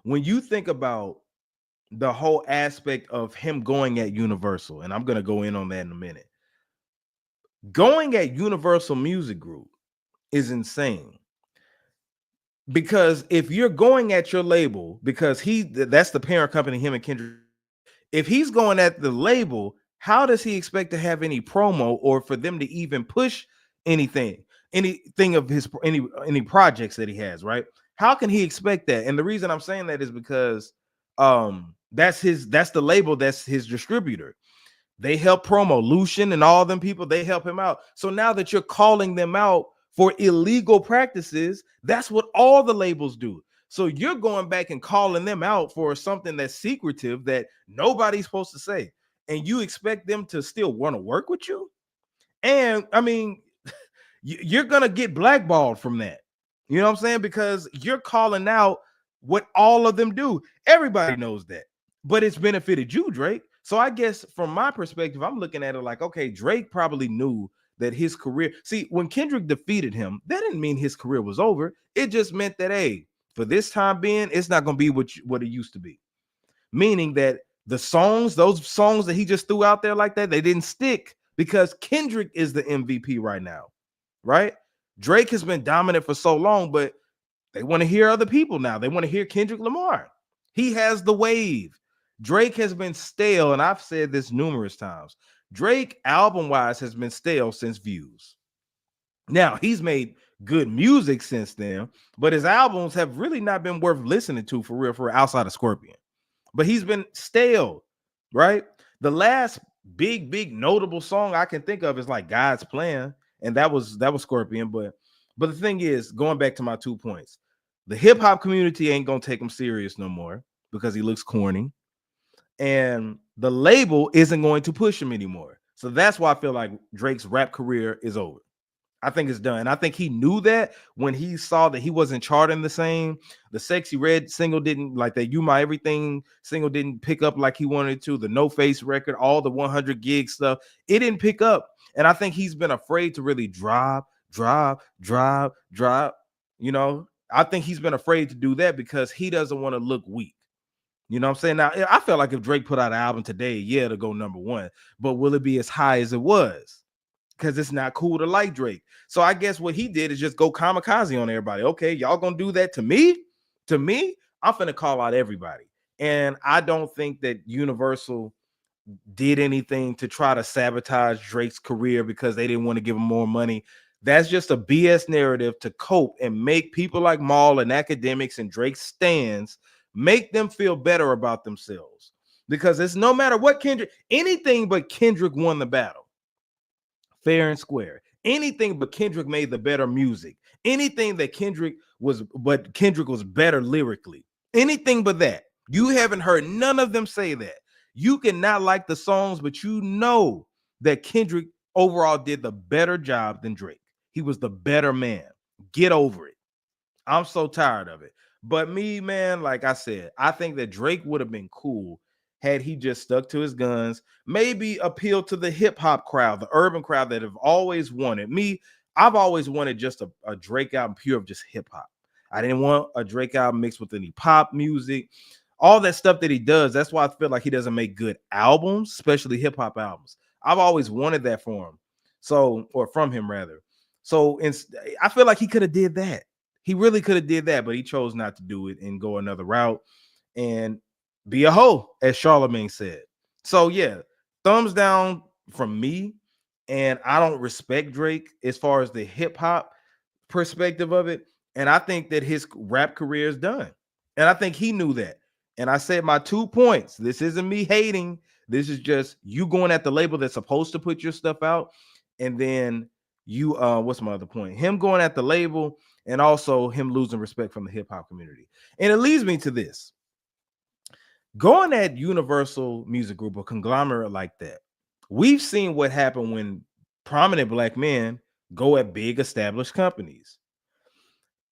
[SPEAKER 1] when you think about the whole aspect of him going at Universal, and I'm going to go in on that in a minute. Going at Universal Music Group is insane. Because if you're going at your label, because that's the parent company, him and Kendrick, if he's going at the label, how does he expect to have any promo or for them to even push anything of his any projects that he has, right? How can he expect that? And the reason I'm saying that is because that's the label, that's his distributor. They help promo Lucian and all them people, they help him out. So now that you're calling them out for illegal practices, that's what all the labels do. So you're going back and calling them out for something that's secretive that nobody's supposed to say. And you expect them to still want to work with you? And I mean, you're gonna get blackballed from that. You know what I'm saying? Because you're calling out what all of them do. Everybody knows that, but it's benefited you, Drake. So I guess from my perspective, I'm looking at it like, okay, Drake probably knew that his career. See, when Kendrick defeated him, that didn't mean his career was over. It just meant that, hey, for this time being, it's not gonna be what it used to be. Meaning that those songs that he just threw out there like that, they didn't stick because Kendrick is the MVP right now, right? Drake has been dominant for so long, but they want to hear other people now. They want to hear Kendrick Lamar. He has the wave. Drake has been stale, and I've said this numerous times. Drake, album-wise, has been stale since Views. Now, he's made good music since then, but his albums have really not been worth listening to for real, outside of Scorpion. But he's been stale, right? The last big notable song I can think of is like God's Plan, and that was Scorpion. But the thing is, going back to my 2 points, the hip hop community ain't gonna take him serious no more because he looks corny, and the label isn't going to push him anymore. So that's why I feel like Drake's rap career is over. I think it's done. I think he knew that when he saw that he wasn't charting the same. The Sexy Red single didn't, like that You My Everything single didn't pick up like he wanted to. The No Face record, all the 100 gig stuff, it didn't pick up. And I think he's been afraid to really drop. You know, I think he's been afraid to do that because he doesn't want to look weak. You know what I'm saying? Now, I felt like if Drake put out an album today, yeah, it'll go #1. But will it be as high as it was? Because it's not cool to like Drake. So I guess what he did is just go kamikaze on everybody. Okay, y'all gonna do that to me? To me, I'm finna call out everybody. And I don't think that Universal did anything to try to sabotage Drake's career because they didn't want to give him more money. That's just a BS narrative to cope and make people like Maul and academics and Drake stans make them feel better about themselves. Because it's no matter what Kendrick, anything but Kendrick won the battle. Fair and square. Anything but Kendrick made the better music. Anything that Kendrick was better lyrically. Anything but that. You haven't heard none of them say that. You cannot like the songs, but you know that Kendrick overall did the better job than Drake. He was the better man. Get over it. I'm so tired of it. But me, man, like I said, I think that Drake would have been cool had he just stuck to his guns, maybe appeal to the hip hop crowd, the urban crowd that have always wanted. Me, I've always wanted just a Drake album pure of just hip hop. I didn't want a Drake album mixed with any pop music, all that stuff that he does. That's why I feel like he doesn't make good albums, especially hip hop albums. I've always wanted that for him. So, or from him rather. So I feel like he could have did that. He really could have did that, but he chose not to do it and go another route and be a hoe, as Charlemagne said. So yeah, thumbs down from me. And I don't respect Drake as far as the hip hop perspective of it. And I think that his rap career is done. And I think he knew that. And I said my 2 points. This isn't me hating. This is just you going at the label that's supposed to put your stuff out. And then you, what's my other point? Him going at the label and also him losing respect from the hip hop community. And it leads me to this. Going at Universal Music Group, a conglomerate like that, we've seen what happened when prominent black men go at big established companies.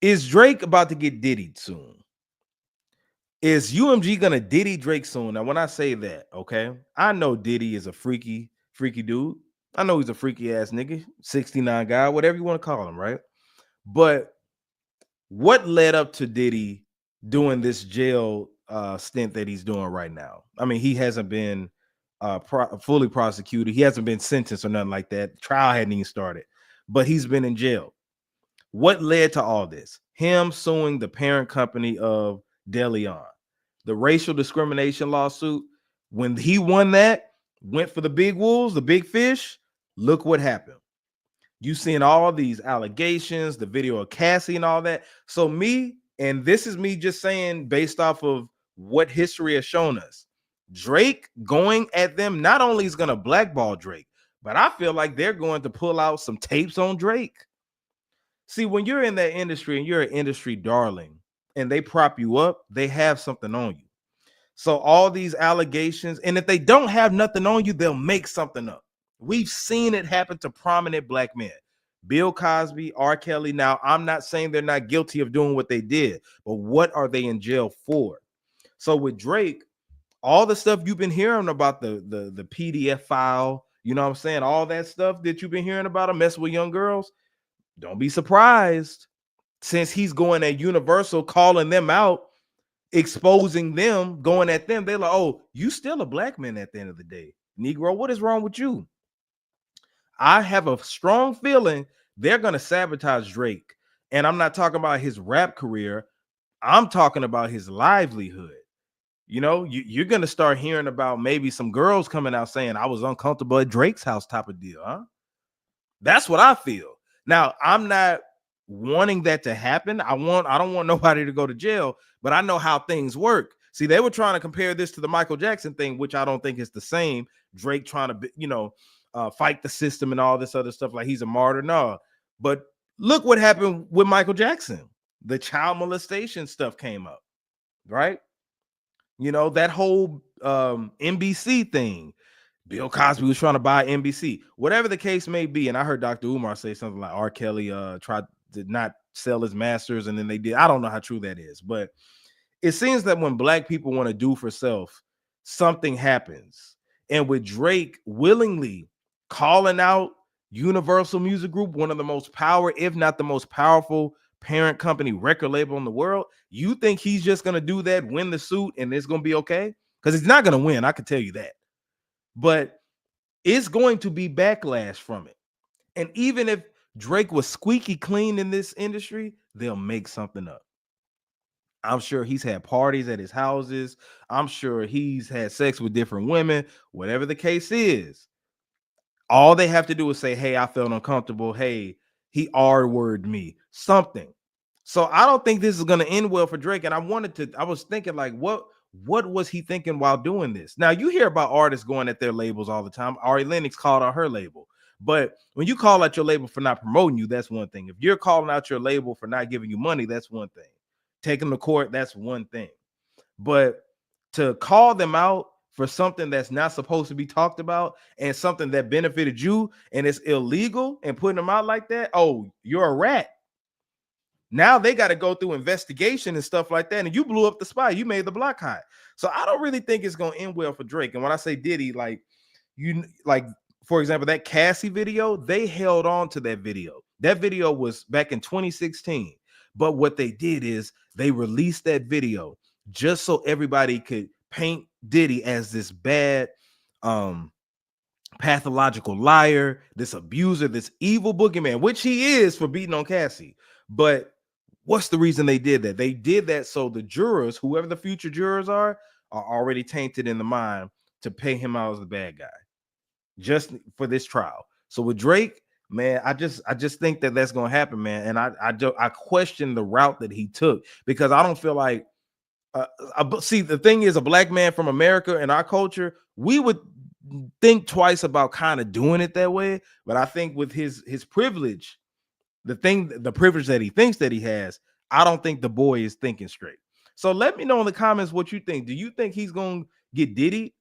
[SPEAKER 1] Is Drake about to get diddied soon? Is UMG gonna diddy Drake soon? Now, when I say that, okay, I know Diddy is a freaky dude. I know he's a freaky ass nigga, 69 guy, whatever you want to call him, right? But what led up to Diddy doing this jail stint that he's doing right now? I mean, he hasn't been fully prosecuted. He hasn't been sentenced or nothing like that. Trial hadn't even started, but he's been in jail. What led to all this? Him suing the parent company of DeLeon, the racial discrimination lawsuit. When he won that, went for the big wolves, the big fish, look what happened. You seeing all these allegations, the video of Cassie and all that. So me, and this is me just saying based off of what history has shown us, Drake going at them not only is going to blackball Drake, but I feel like they're going to pull out some tapes on Drake. See, when you're in that industry and you're an industry darling and they prop you up, they have something on you. So all these allegations, and if they don't have nothing on you, they'll make something up. We've seen it happen to prominent black men. Bill Cosby, R. Kelly. Now, I'm not saying they're not guilty of doing what they did, but what are they in jail for? So with Drake, all the stuff you've been hearing about the PDF file, you know what I'm saying? All that stuff that you've been hearing about him messing with young girls, don't be surprised since he's going at Universal, calling them out, exposing them, going at them. They're like, oh, you still a black man at the end of the day. Negro, what is wrong with you? I have a strong feeling they're going to sabotage Drake. And I'm not talking about his rap career. I'm talking about his livelihood. You know, you're going to start hearing about maybe some girls coming out saying I was uncomfortable at Drake's house type of deal, huh? That's what I feel. Now, I'm not wanting that to happen. I don't want nobody to go to jail, but I know how things work. See, they were trying to compare this to the Michael Jackson thing, which I don't think is the same. Drake trying to, fight the system and all this other stuff like he's a martyr. No, but look what happened with Michael Jackson. The child molestation stuff came up, right? You know, that whole NBC thing. Bill Cosby was trying to buy NBC, whatever the case may be. And I heard Dr. Umar say something like R. Kelly did not sell his masters, and then they did. I don't know how true that is, but it seems that when black people want to do for self, something happens. And with Drake willingly calling out Universal Music Group, one of the most if not the most powerful parent company record label in the world, you think he's just going to do that, win the suit, and it's going to be okay? Because he's not going to win. I can tell you that. But it's going to be backlash from it. And even if Drake was squeaky clean in this industry, they'll make something up. I'm sure he's had parties at his houses. I'm sure he's had sex with different women. Whatever the case is, all they have to do is say, hey, I felt uncomfortable. Hey, he R-worded me. Something. So I don't think this is going to end well for Drake. And I was thinking like, what was he thinking while doing this? Now, you hear about artists going at their labels all the time. Ari Lennox called out her label. But when you call out your label for not promoting you, that's one thing. If you're calling out your label for not giving you money, that's one thing. Taking them to court, that's one thing. But to call them out for something that's not supposed to be talked about and something that benefited you and it's illegal and putting them out like that, oh, you're a rat. Now they got to go through investigation and stuff like that. And you blew up the spot. You made the block hot. So I don't really think it's going to end well for Drake. And when I say Diddy, for example, that Cassie video, they held on to that video. That video was back in 2016. But what they did is they released that video just so everybody could paint Diddy as this bad, pathological liar, this abuser, this evil boogeyman, which he is for beating on Cassie. But what's the reason they did that? They did that so the jurors, whoever the future jurors are already tainted in the mind to pay him out as the bad guy just for this trial. So with Drake, man, I just think that that's going to happen, man. And I question the route that he took because I don't feel like see, the thing is, a black man from America and our culture, we would think twice about kind of doing it that way. But I think with his privilege, the privilege that he thinks that he has, I don't think the boy is thinking straight. So let me know in the comments what you think. Do you think he's going to get Diddy?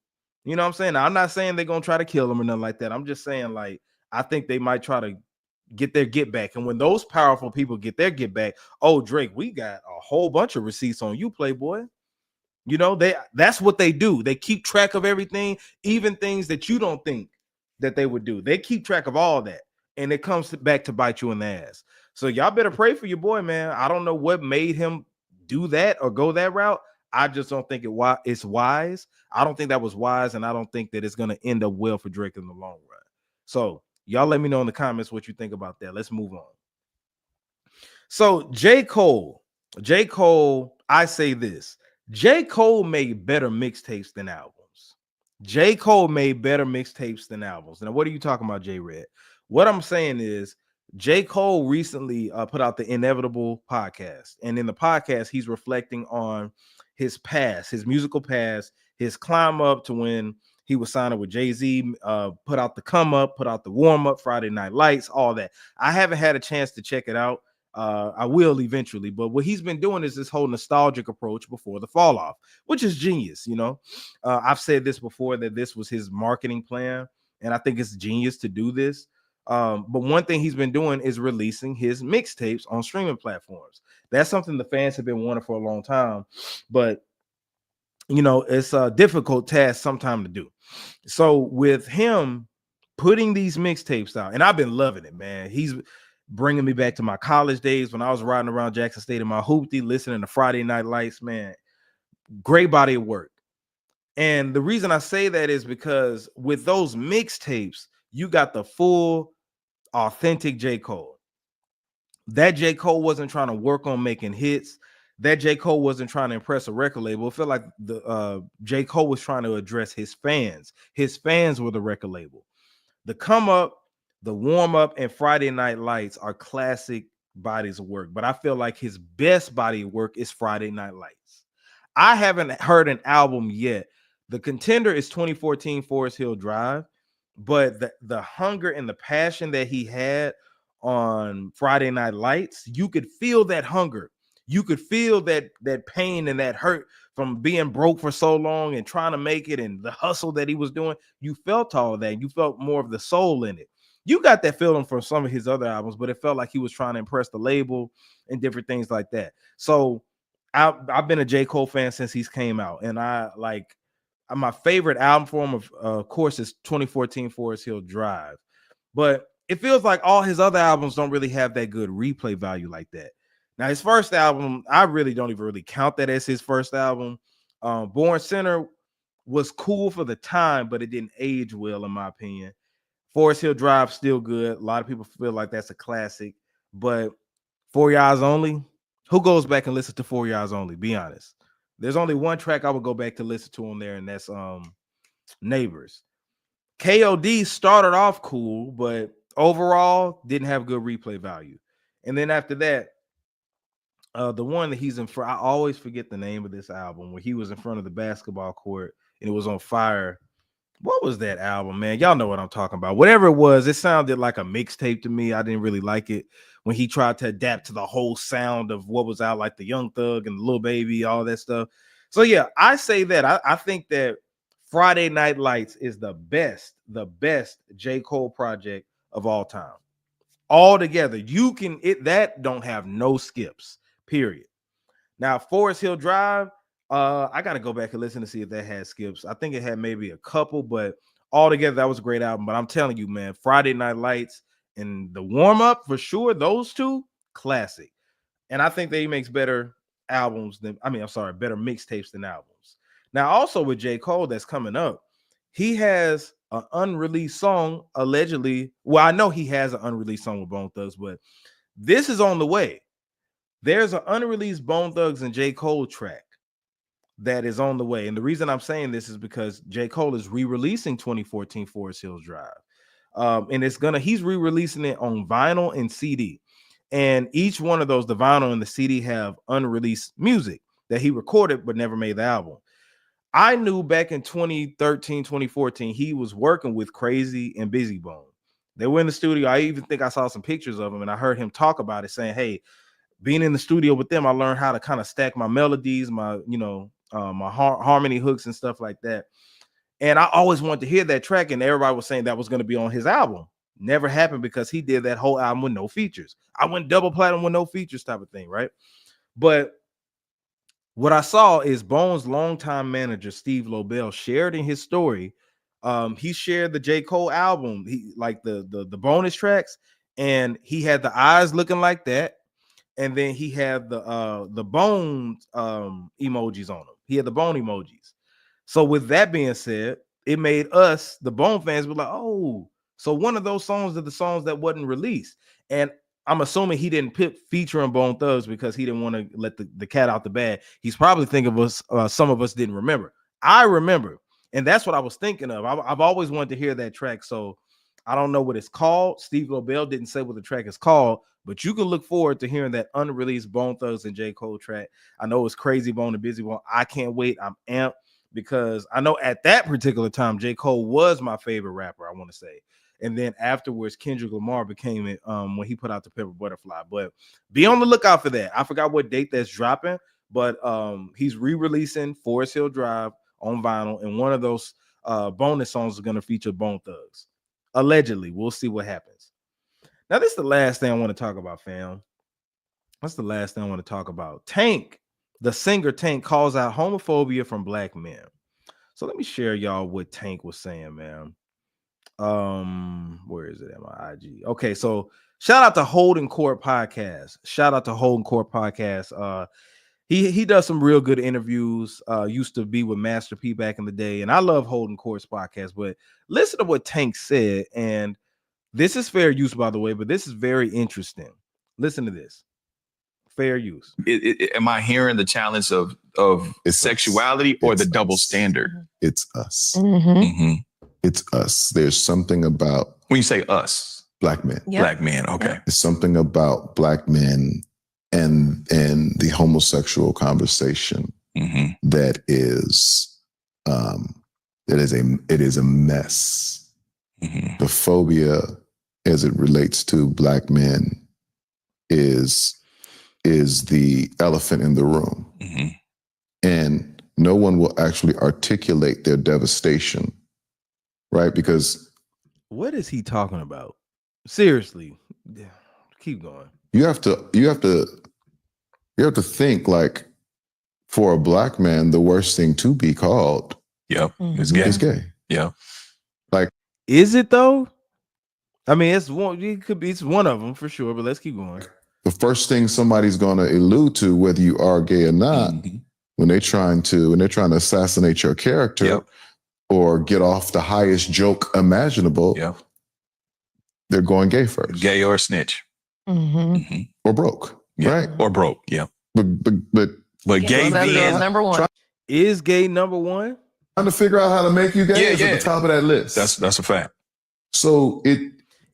[SPEAKER 1] You know what I'm saying? Now, I'm not saying they're going to try to kill him or nothing like that. I'm just saying, like, I think they might try to get their get back. And when those powerful people get their get back, oh, Drake, we got a whole bunch of receipts on you, Playboy. You know, that's what they do. They keep track of everything, even things that you don't think that they would do. They keep track of all that. And it comes back to bite you in the ass. So y'all better pray for your boy, man. I don't know what made him do that or go that route. I just don't think it's wise. I don't think that was wise, and I don't think that it's going to end up well for Drake in the long run. So y'all let me know in the comments what you think about that. Let's move on. So J. Cole, I say this. J. Cole made better mixtapes than albums. J. Cole made better mixtapes than albums. Now, what are you talking about, J. Red? What I'm saying is J. Cole recently put out the Inevitable podcast. And in the podcast, he's reflecting on his past, his musical past, his climb up to when he was signing with Jay-Z, put out the come up, put out the warm up, Friday Night Lights, all that. I haven't had a chance to check it out. I will eventually, but what he's been doing is this whole nostalgic approach before the fall off, which is genius. You know, I've said this before that this was his marketing plan, and I think it's genius to do this. But one thing he's been doing is releasing his mixtapes on streaming platforms. That's something the fans have been wanting for a long time, but it's a difficult task sometimes to do. So with him putting these mixtapes out, and I've been loving it, man. He's bringing me back to my college days when I was riding around Jackson State in my hoopty, listening to Friday Night Lights, man. Great body of work. And the reason I say that is because with those mixtapes, you got the full, authentic J. Cole. That J. Cole wasn't trying to work on making hits. That J. Cole wasn't trying to impress a record label. It felt like the J. Cole was trying to address his fans. His fans were the record label. The Come Up, the Warm Up, and Friday Night Lights are classic bodies of work. But I feel like his best body of work is Friday Night Lights. I haven't heard an album yet. The contender is 2014 Forest Hill Drive, but the hunger and the passion that he had on Friday Night Lights, you could feel that hunger. You could feel that pain and that hurt from being broke for so long and trying to make it, and the hustle that he was doing. You felt all of that. You felt more of the soul in it. You got that feeling from some of his other albums, but it felt like he was trying to impress the label and different things like that. So I've been a J. Cole fan since he's came out, and I like my favorite album for him, of course, is 2014 Forest Hill Drive. But it feels like all his other albums don't really have that good replay value like that. Now, his first album, I really don't even really count that as his first album. Born Center was cool for the time, but it didn't age well, in my opinion. Forest Hill Drive, still good. A lot of people feel like that's a classic, but For Your Eyes Only, who goes back and listens to For Your Eyes Only? Be honest. There's only one track I would go back to listen to on there, and that's Neighbors. KOD started off cool, but overall didn't have good replay value. And then after that, the one that he's in front, I always forget the name of this album, where he was in front of the basketball court and it was on fire. What was that album, man? Y'all know what I'm talking about. Whatever it was, it sounded like a mixtape to me. I didn't really like it when he tried to adapt to the whole sound of what was out, like the Young Thug and the Lil Baby, all that stuff. So yeah, I say that. I think that Friday Night Lights is the best J. Cole project of all time. All together. That don't have no skips, period. Now, Forest Hill Drive, I got to go back and listen to see if that had skips. I think it had maybe a couple, but altogether, that was a great album. But I'm telling you, man, Friday Night Lights and the Warm Up, for sure, those two, classic. And I think that he makes better better mixtapes than albums. Now, also with J. Cole that's coming up, he has an unreleased song, allegedly. Well, I know he has an unreleased song with Bone Thugs, but this is on the way. There's an unreleased Bone Thugs and J. Cole track that is on the way. And the reason I'm saying this is because J. Cole is re-releasing 2014 Forest Hills Drive. And he's re-releasing it on vinyl and CD. And each one of those, the vinyl and the CD, have unreleased music that he recorded but never made the album. I knew back in 2013, 2014, he was working with Crazy and Busy Bone. They were in the studio. I even think I saw some pictures of him, and I heard him talk about it, saying, hey, being in the studio with them, I learned how to kind of stack my melodies, my harmony hooks and stuff like that. And I always wanted to hear that track, and everybody was saying that was going to be on his album. Never happened because he did that whole album with no features. I went double platinum with no features type of thing, right? But what I saw is Bone's longtime manager, Steve Lobel, shared in his story. He shared the J. Cole album, he like the bonus tracks, and he had the eyes looking like that. And then he had the bone emojis on them. He had the bone emojis. So with that being said, it made us, the Bone fans, be like, oh, so one of those songs are the songs that wasn't released. And I'm assuming he didn't put featuring Bone Thugs because he didn't want to let the cat out the bag. He's probably thinking of us, some of us didn't remember. I remember. And that's what I was thinking of. I've always wanted to hear that track. So I don't know what it's called. Steve Lobel didn't say what the track is called, but you can look forward to hearing that unreleased Bone Thugs and J. Cole track. I know it's Crazy Bone and Busy Bone. I can't wait. I'm amped because I know at that particular time, J. Cole was my favorite rapper, I want to say. And then afterwards, Kendrick Lamar became it when he put out the Pepper Butterfly. But be on the lookout for that. I forgot what date that's dropping, but he's re-releasing Forest Hill Drive on vinyl, and one of those bonus songs is going to feature Bone Thugs. Allegedly, we'll see what happens. Now, this is the last thing I want to talk about, fam. That's the last thing I want to talk about. Tank, the singer Tank, calls out homophobia from black men. So let me share y'all what Tank was saying, man. Where is it at my IG? Okay, so shout out to Holding Court Podcast. He does some real good interviews. Used to be with Master P back in the day, and I love Holding Court's podcast. But listen to what Tank said, and this is fair use, by the way, but this is very interesting. Listen to this. Fair use.
[SPEAKER 3] Am I hearing the challenge of sexuality or the double standard?
[SPEAKER 4] It's us.
[SPEAKER 3] Mm-hmm.
[SPEAKER 4] It's us. There's something about
[SPEAKER 3] When you say us,
[SPEAKER 4] black men.
[SPEAKER 5] Yep.
[SPEAKER 3] black men, okay.
[SPEAKER 4] There's something about black men and the homosexual conversation
[SPEAKER 3] Mm-hmm.
[SPEAKER 4] that is it is a mess.
[SPEAKER 3] Mm-hmm.
[SPEAKER 4] The phobia as it relates to black men is the elephant in the room.
[SPEAKER 3] Mm-hmm.
[SPEAKER 4] And no one will actually articulate their devastation, right? Because
[SPEAKER 1] What is he talking about? Seriously, keep going.
[SPEAKER 4] you have to think, like, for a black man, the worst thing to be called
[SPEAKER 3] Yep.
[SPEAKER 5] Mhm.
[SPEAKER 3] It's gay.
[SPEAKER 4] is gay.
[SPEAKER 3] Yeah.
[SPEAKER 1] Is it though? I mean, it's one. It could be. It's one of them for sure. But let's keep going.
[SPEAKER 4] The first thing somebody's going to allude to, whether you are gay or not,
[SPEAKER 3] Mhm.
[SPEAKER 4] when they're trying to assassinate your character
[SPEAKER 3] Yep.
[SPEAKER 4] or get off the highest joke imaginable,
[SPEAKER 3] Yep.
[SPEAKER 4] they're going gay first.
[SPEAKER 3] Gay or snitch.
[SPEAKER 5] Mm-hmm.
[SPEAKER 4] Or broke,
[SPEAKER 3] Yeah.
[SPEAKER 4] right?
[SPEAKER 3] Or broke. Yeah.
[SPEAKER 4] But
[SPEAKER 3] But gay
[SPEAKER 5] That's
[SPEAKER 3] being
[SPEAKER 5] number one.
[SPEAKER 1] Is gay number one?
[SPEAKER 4] trying to figure out how to make you gay
[SPEAKER 3] Yeah,
[SPEAKER 4] is at
[SPEAKER 3] yeah.
[SPEAKER 4] the top of that list.
[SPEAKER 3] that's a fact.
[SPEAKER 4] So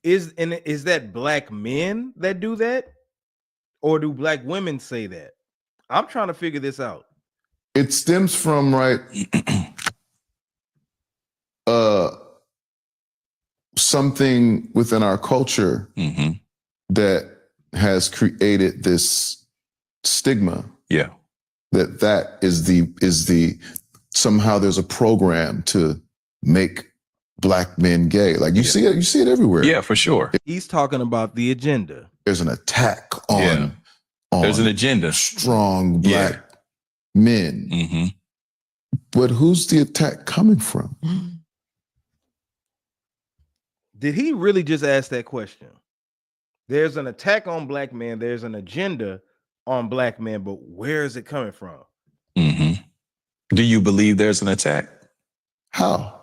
[SPEAKER 1] Is that black men that do that, or do black women say that? I'm trying to figure this out.
[SPEAKER 4] it stems from something within our culture
[SPEAKER 3] Mm-hmm.
[SPEAKER 4] that has created this stigma
[SPEAKER 3] Yeah.
[SPEAKER 4] that is the somehow there's a program to make black men gay. Like you
[SPEAKER 3] Yeah.
[SPEAKER 4] see it everywhere.
[SPEAKER 3] Yeah, for sure.
[SPEAKER 1] He's talking about the agenda.
[SPEAKER 4] There's an attack on
[SPEAKER 3] Yeah. There's an agenda.
[SPEAKER 4] strong
[SPEAKER 3] Yeah.
[SPEAKER 4] black men.
[SPEAKER 3] Mm-hmm.
[SPEAKER 4] But who's the attack coming from?
[SPEAKER 1] Did he really just ask that question? There's an attack on black men. There's an agenda on black men, but where is it coming from?
[SPEAKER 3] Mm-hmm. Do you believe there's an attack?
[SPEAKER 4] How?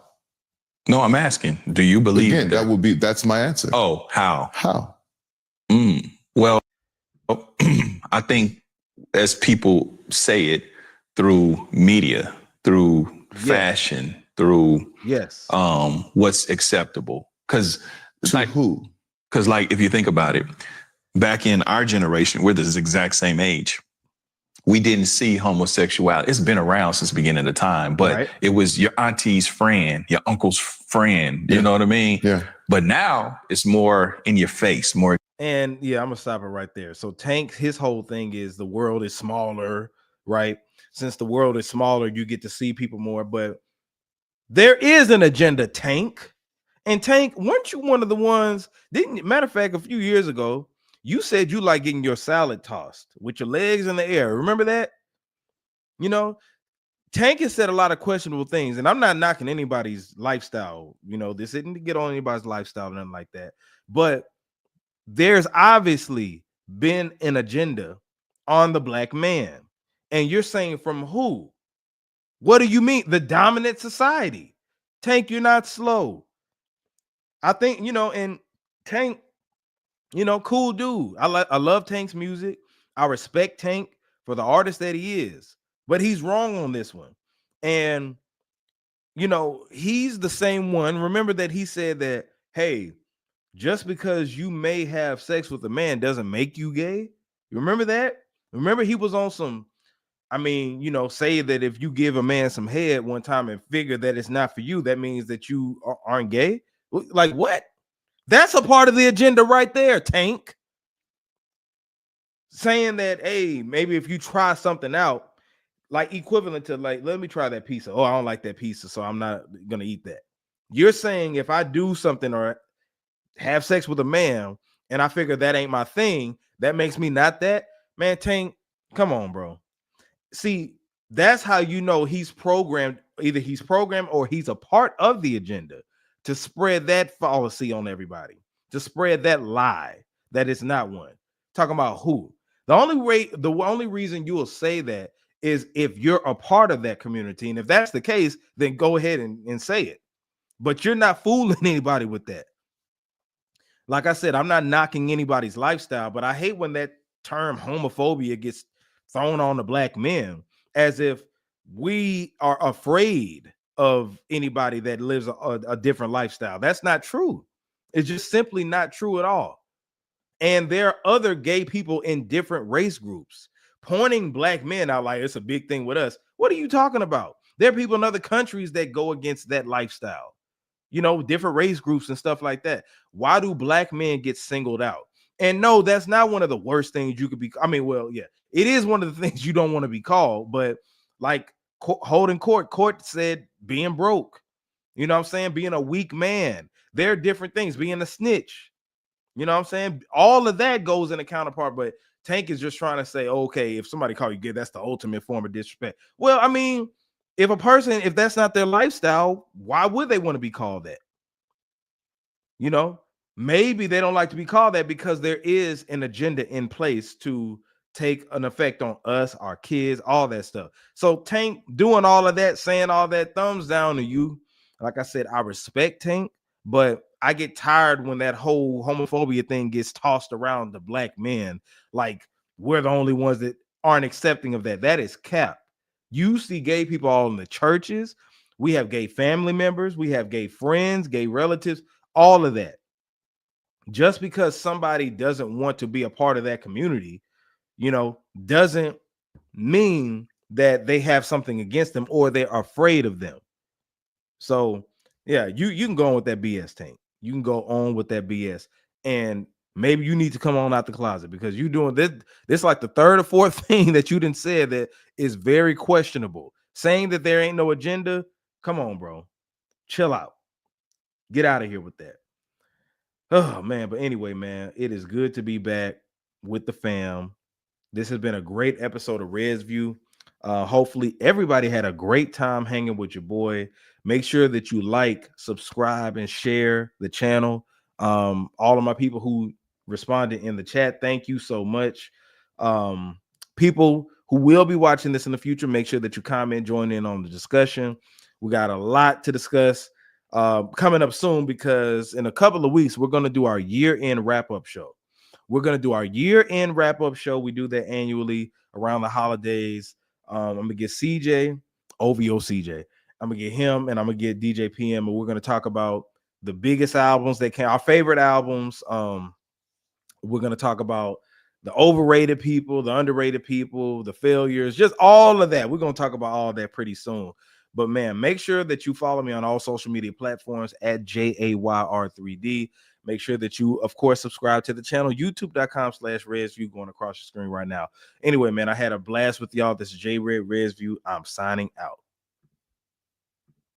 [SPEAKER 3] No, I'm asking. Do you believe
[SPEAKER 4] Again, that's my answer.
[SPEAKER 3] Oh, how?
[SPEAKER 4] How?
[SPEAKER 3] Well, I think as people say it, through media, through fashion, through
[SPEAKER 1] Yes.
[SPEAKER 3] what's acceptable. Because
[SPEAKER 4] To who?
[SPEAKER 3] like if you think about it, back in our generation, we're this exact same age. We didn't see homosexuality. It's been around since the beginning of the time, but
[SPEAKER 1] Right.
[SPEAKER 3] it was your auntie's friend, your uncle's friend. You know what I mean?
[SPEAKER 4] Yeah.
[SPEAKER 3] But now it's more in your face, more.
[SPEAKER 1] And yeah, I'm gonna stop it right there. So Tank, his whole thing is the world is smaller, right? Since the world is smaller, you get to see people more. But there is an agenda, Tank. And Tank, weren't you one of the ones? Matter of fact, a few years ago, you said you like getting your salad tossed with your legs in the air. Remember that? You know, Tank has said a lot of questionable things, and I'm not knocking anybody's lifestyle. You know, this isn't to get on anybody's lifestyle, nothing like that. But there's obviously been an agenda on the black man. And you're saying from who? What do you mean? The dominant society. Tank, you're not slow. I think, and Tank, cool dude. I love Tank's music. I respect Tank for the artist that he is, but he's wrong on this one. And, he's the same one. Remember that he said that, hey, just because you may have sex with a man doesn't make you gay. You remember that? Remember he was on some, say that if you give a man some head one time and figure that it's not for you, that means that you aren't gay. Like what? That's a part of the agenda right there, Tank. Saying that, hey, maybe if you try something out, like equivalent to like, let me try that pizza. Oh, I don't like that pizza, so I'm not gonna eat that. You're saying if I do something or have sex with a man and I figure that ain't my thing. That makes me not that. Man, Tank, come on, bro. See, that's how you know he's programmed. Either he's programmed or he's a part of the agenda to spread that fallacy on everybody, to spread that lie that it's not one. Talking about who? The only reason you will say that is if you're a part of that community. And if that's the case, then go ahead and say it. But you're not fooling anybody with that. Like I said, I'm not knocking anybody's lifestyle, but I hate when that term homophobia gets thrown on the black men as if we are afraid of anybody that lives a different lifestyle. That's not true. It's just simply not true at all. And there are other gay people in different race groups pointing black men out like it's a big thing with us. What are you talking about? There are people in other countries that go against that lifestyle, you know, different race groups and stuff like that. Why do black men get singled out? And no, that's not one of the worst things you could be. I mean, well, yeah, it is one of the things you don't want to be called, but like holding court said being broke, you know what I'm saying? Being a weak man. There are different things, being a snitch. You know what I'm saying? All of that goes in a counterpart, but Tank is just trying to say, okay, if somebody call you gay, that's the ultimate form of disrespect. Well, I mean, if that's not their lifestyle, why would they want to be called that? You know, maybe they don't like to be called that because there is an agenda in place to take an effect on us, our kids, all that stuff. So Tank doing all of that, saying all that, thumbs down to you. Like I said, I respect Tank, but I get tired when that whole homophobia thing gets tossed around to black men. Like we're the only ones that aren't accepting of that. That is cap. You see gay people all in the churches. We have gay family members. We have gay friends, gay relatives, all of that. Just because somebody doesn't want to be a part of that community, you know, doesn't mean that they have something against them or they're afraid of them. So yeah, you can go on with that BS, Tank. You can go on with that BS, and maybe you need to come on out the closet because you're doing this. This like the third or fourth thing that you didn't say that is very questionable. Saying that there ain't no agenda. Come on, bro. Chill out. Get out of here with that. Oh man, but anyway, man, it is good to be back with the fam. This has been a great episode of Red's View. Hopefully, everybody had a great time hanging with your boy. Make sure that you like, subscribe, and share the channel. All of my people who responded in the chat, thank you so much. People who will be watching this in the future, make sure that you comment, join in on the discussion. We got a lot to discuss coming up soon because in a couple of weeks, we're going to do our year-end wrap-up show. We're going to do our year-end wrap-up show. We do that annually around the holidays. I'm going to get CJ, OVO CJ. I'm going to get him, and I'm going to get DJ PM, and we're going to talk about the biggest albums that came, our favorite albums. We're going to talk about the overrated people, the underrated people, the failures, just all of that. We're going to talk about all that pretty soon. But man, make sure that you follow me on all social media platforms at JAYR3D. Make sure that you, of course, subscribe to the channel, youtube.com/RedsView, going across your screen right now. Anyway, man, I had a blast with y'all. This is J Red Redsview. I'm signing out.